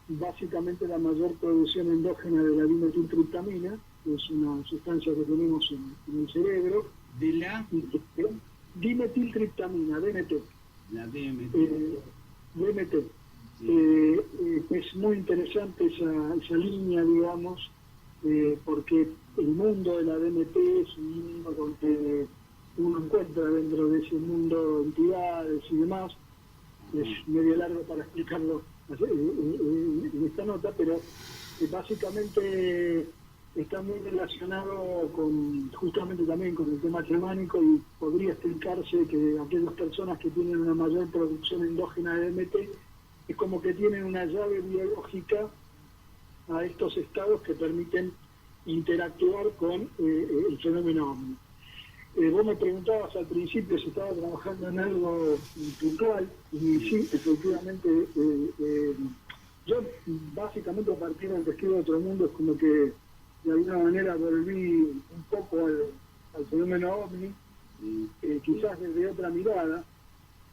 Speaker 6: básicamente la mayor producción endógena de la dimetiltriptamina, que es una sustancia que tenemos en el cerebro.
Speaker 2: ¿De la?
Speaker 6: Dimetiltriptamina, DMT.
Speaker 2: La DMT.
Speaker 6: DMT. Sí. Es muy interesante esa línea, digamos, porque el mundo de la DMT es un mundo donde uno encuentra dentro de ese mundo entidades y demás. Es medio largo para explicarlo en esta nota, pero básicamente está muy relacionado justamente también con el tema chamánico, y podría explicarse que aquellas personas que tienen una mayor producción endógena de DMT es como que tienen una llave biológica a estos estados que permiten interactuar con el fenómeno OVNI. Vos me preguntabas al principio si estaba trabajando en algo puntual, y sí, efectivamente, yo básicamente, a partir del Testigo de Otro Mundo, es como que de alguna manera volví un poco al fenómeno OVNI, quizás desde otra mirada,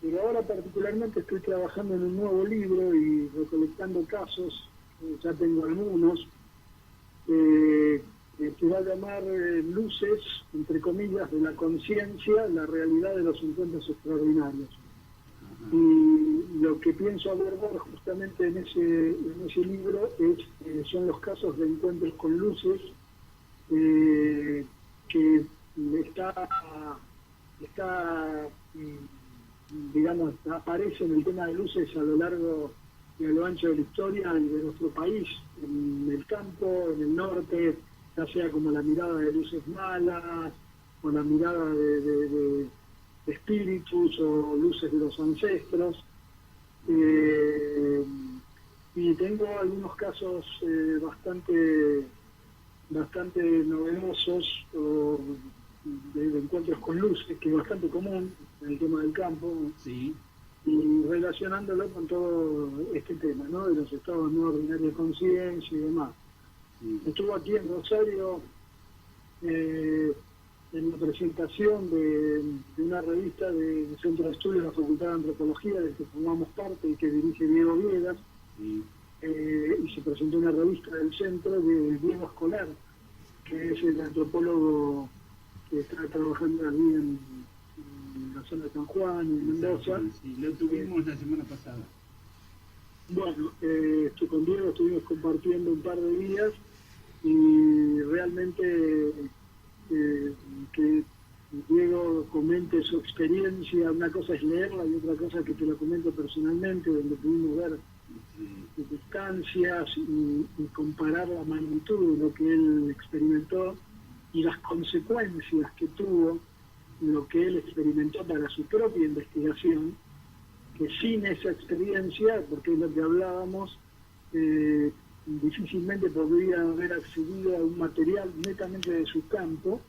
Speaker 6: pero ahora particularmente estoy trabajando en un nuevo libro y recolectando casos, ya tengo algunos, que va a llamar Luces, entre comillas, de la conciencia, la realidad de los encuentros extraordinarios. Y lo que pienso abordar justamente en ese libro son los casos de encuentros con luces, que digamos, aparece en el tema de luces a lo largo y a lo ancho de la historia y de nuestro país, en el campo, en el norte, ya sea como la mirada de luces malas, o la mirada de espíritus, o luces de los ancestros. Y tengo algunos casos bastante novedosos de encuentros con luces, que es bastante común en el tema del campo.
Speaker 2: Sí.
Speaker 6: Y relacionándolo con todo este tema, ¿no?, de los estados no ordinarios de conciencia y demás. Estuvo aquí en Rosario en la presentación de una revista del Centro de Estudios de la Facultad de Antropología, del que formamos parte y que dirige Diego Viegas, y se presentó una revista del centro de Diego Escolar, que es el antropólogo que está trabajando allí en la zona de San Juan, en Mendoza.
Speaker 2: Sí, lo tuvimos la semana pasada.
Speaker 6: Bueno, con Diego estuvimos compartiendo un par de días, y realmente que Diego comente su experiencia, una cosa es leerla y otra cosa que te la comento personalmente, donde pudimos ver distancias y comparar la magnitud de lo que él experimentó y las consecuencias que tuvo lo que él experimentó para su propia investigación, que sin esa experiencia, porque es lo que hablábamos, difícilmente podría haber accedido a un material netamente de su campo,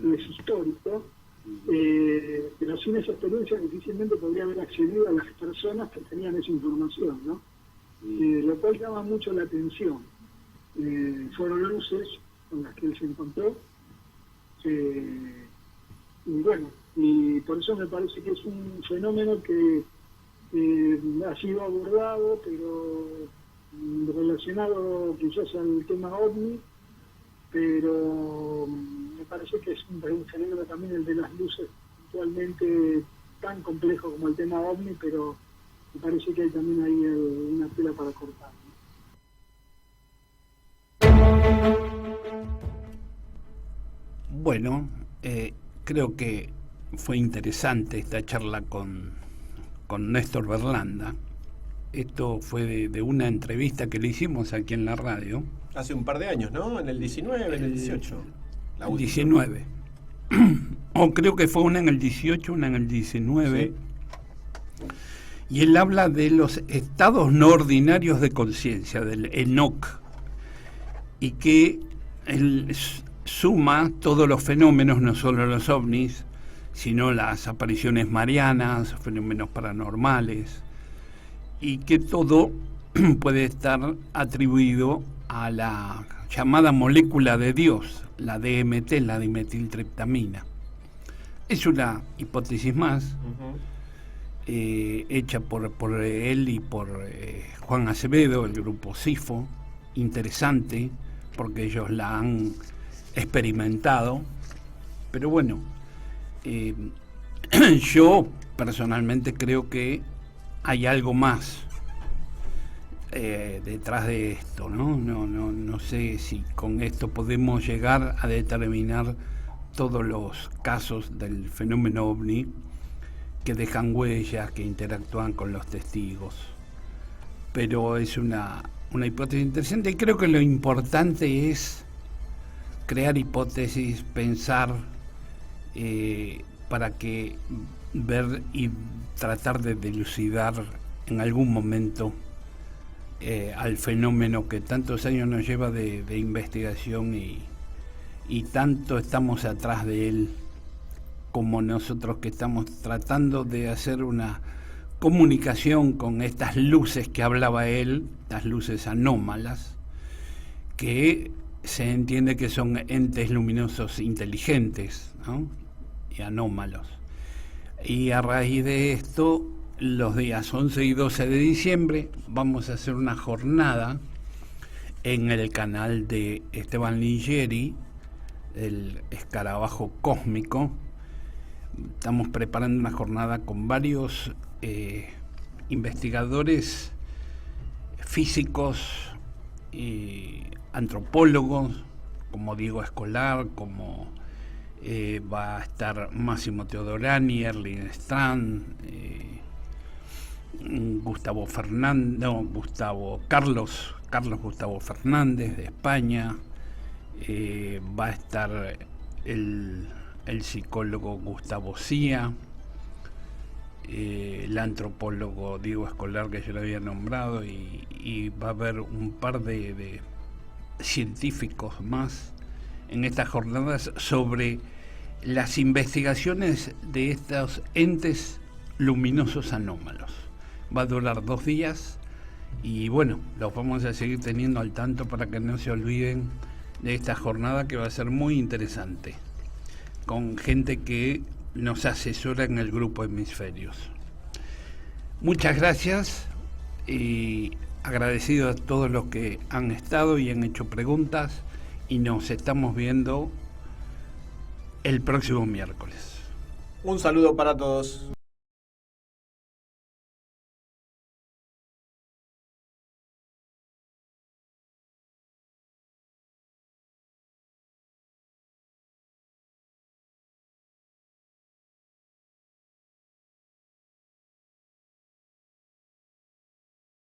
Speaker 6: es histórico, pero sin esa experiencia difícilmente podría haber accedido a las personas que tenían esa información, ¿no? Lo cual llama mucho la atención. Fueron luces con las que él se encontró, y bueno, y por eso me parece que es un fenómeno que ha sido abordado, pero relacionado quizás al tema OVNI, pero me parece que es un fenómeno también el de las luces, actualmente tan complejo como el tema OVNI, pero me parece que hay también ahí una tela para cortar, ¿no?
Speaker 2: Bueno, creo que fue interesante esta charla con Néstor Berlanda. Esto fue de una entrevista que le hicimos aquí en la radio.
Speaker 3: Hace un par de años, ¿no? En el 19, en el 18.
Speaker 2: El 19. O creo que fue una en el 18, una en el 19. Sí. Y él habla de los estados no ordinarios de conciencia, del ENOC, y que él suma todos los fenómenos, no solo los ovnis, sino las apariciones marianas, fenómenos paranormales, y que todo puede estar atribuido a la llamada molécula de Dios, la DMT, la dimetiltriptamina. Es una hipótesis más, hecha por él y por Juan Acevedo, el grupo CIFO, interesante, porque ellos la han experimentado, pero bueno, yo personalmente creo que hay algo más detrás de esto, ¿no? No sé si con esto podemos llegar a determinar todos los casos del fenómeno ovni que dejan huellas, que interactúan con los testigos. Pero es una hipótesis interesante, y creo que lo importante es crear hipótesis, pensar, para que ver y tratar de dilucidar en algún momento al fenómeno que tantos años nos lleva de investigación y tanto estamos atrás de él como nosotros, que estamos tratando de hacer una comunicación con estas luces que hablaba él, estas luces anómalas, que se entiende que son entes luminosos inteligentes, ¿no? Y anómalos. Y a raíz de esto, los días 11 y 12 de diciembre vamos a hacer una jornada en el canal de Esteban Lingeri, el escarabajo cósmico. Estamos preparando una jornada con varios investigadores físicos y antropólogos, como Diego Escolar, como va a estar Máximo Teodorani, Erling Strand, Carlos Gustavo Fernández de España, va a estar el psicólogo Gustavo Cía, el antropólogo Diego Escolar, que yo lo había nombrado, y va a haber un par de científicos más en estas jornadas sobre las investigaciones de estos entes luminosos anómalos. Va a durar 2 días y bueno, los vamos a seguir teniendo al tanto para que no se olviden de esta jornada, que va a ser muy interesante, con gente que nos asesora en el grupo Hemisferios. Muchas gracias y agradecido a todos los que han estado y han hecho preguntas, y nos estamos viendo el próximo miércoles.
Speaker 3: Un saludo para todos.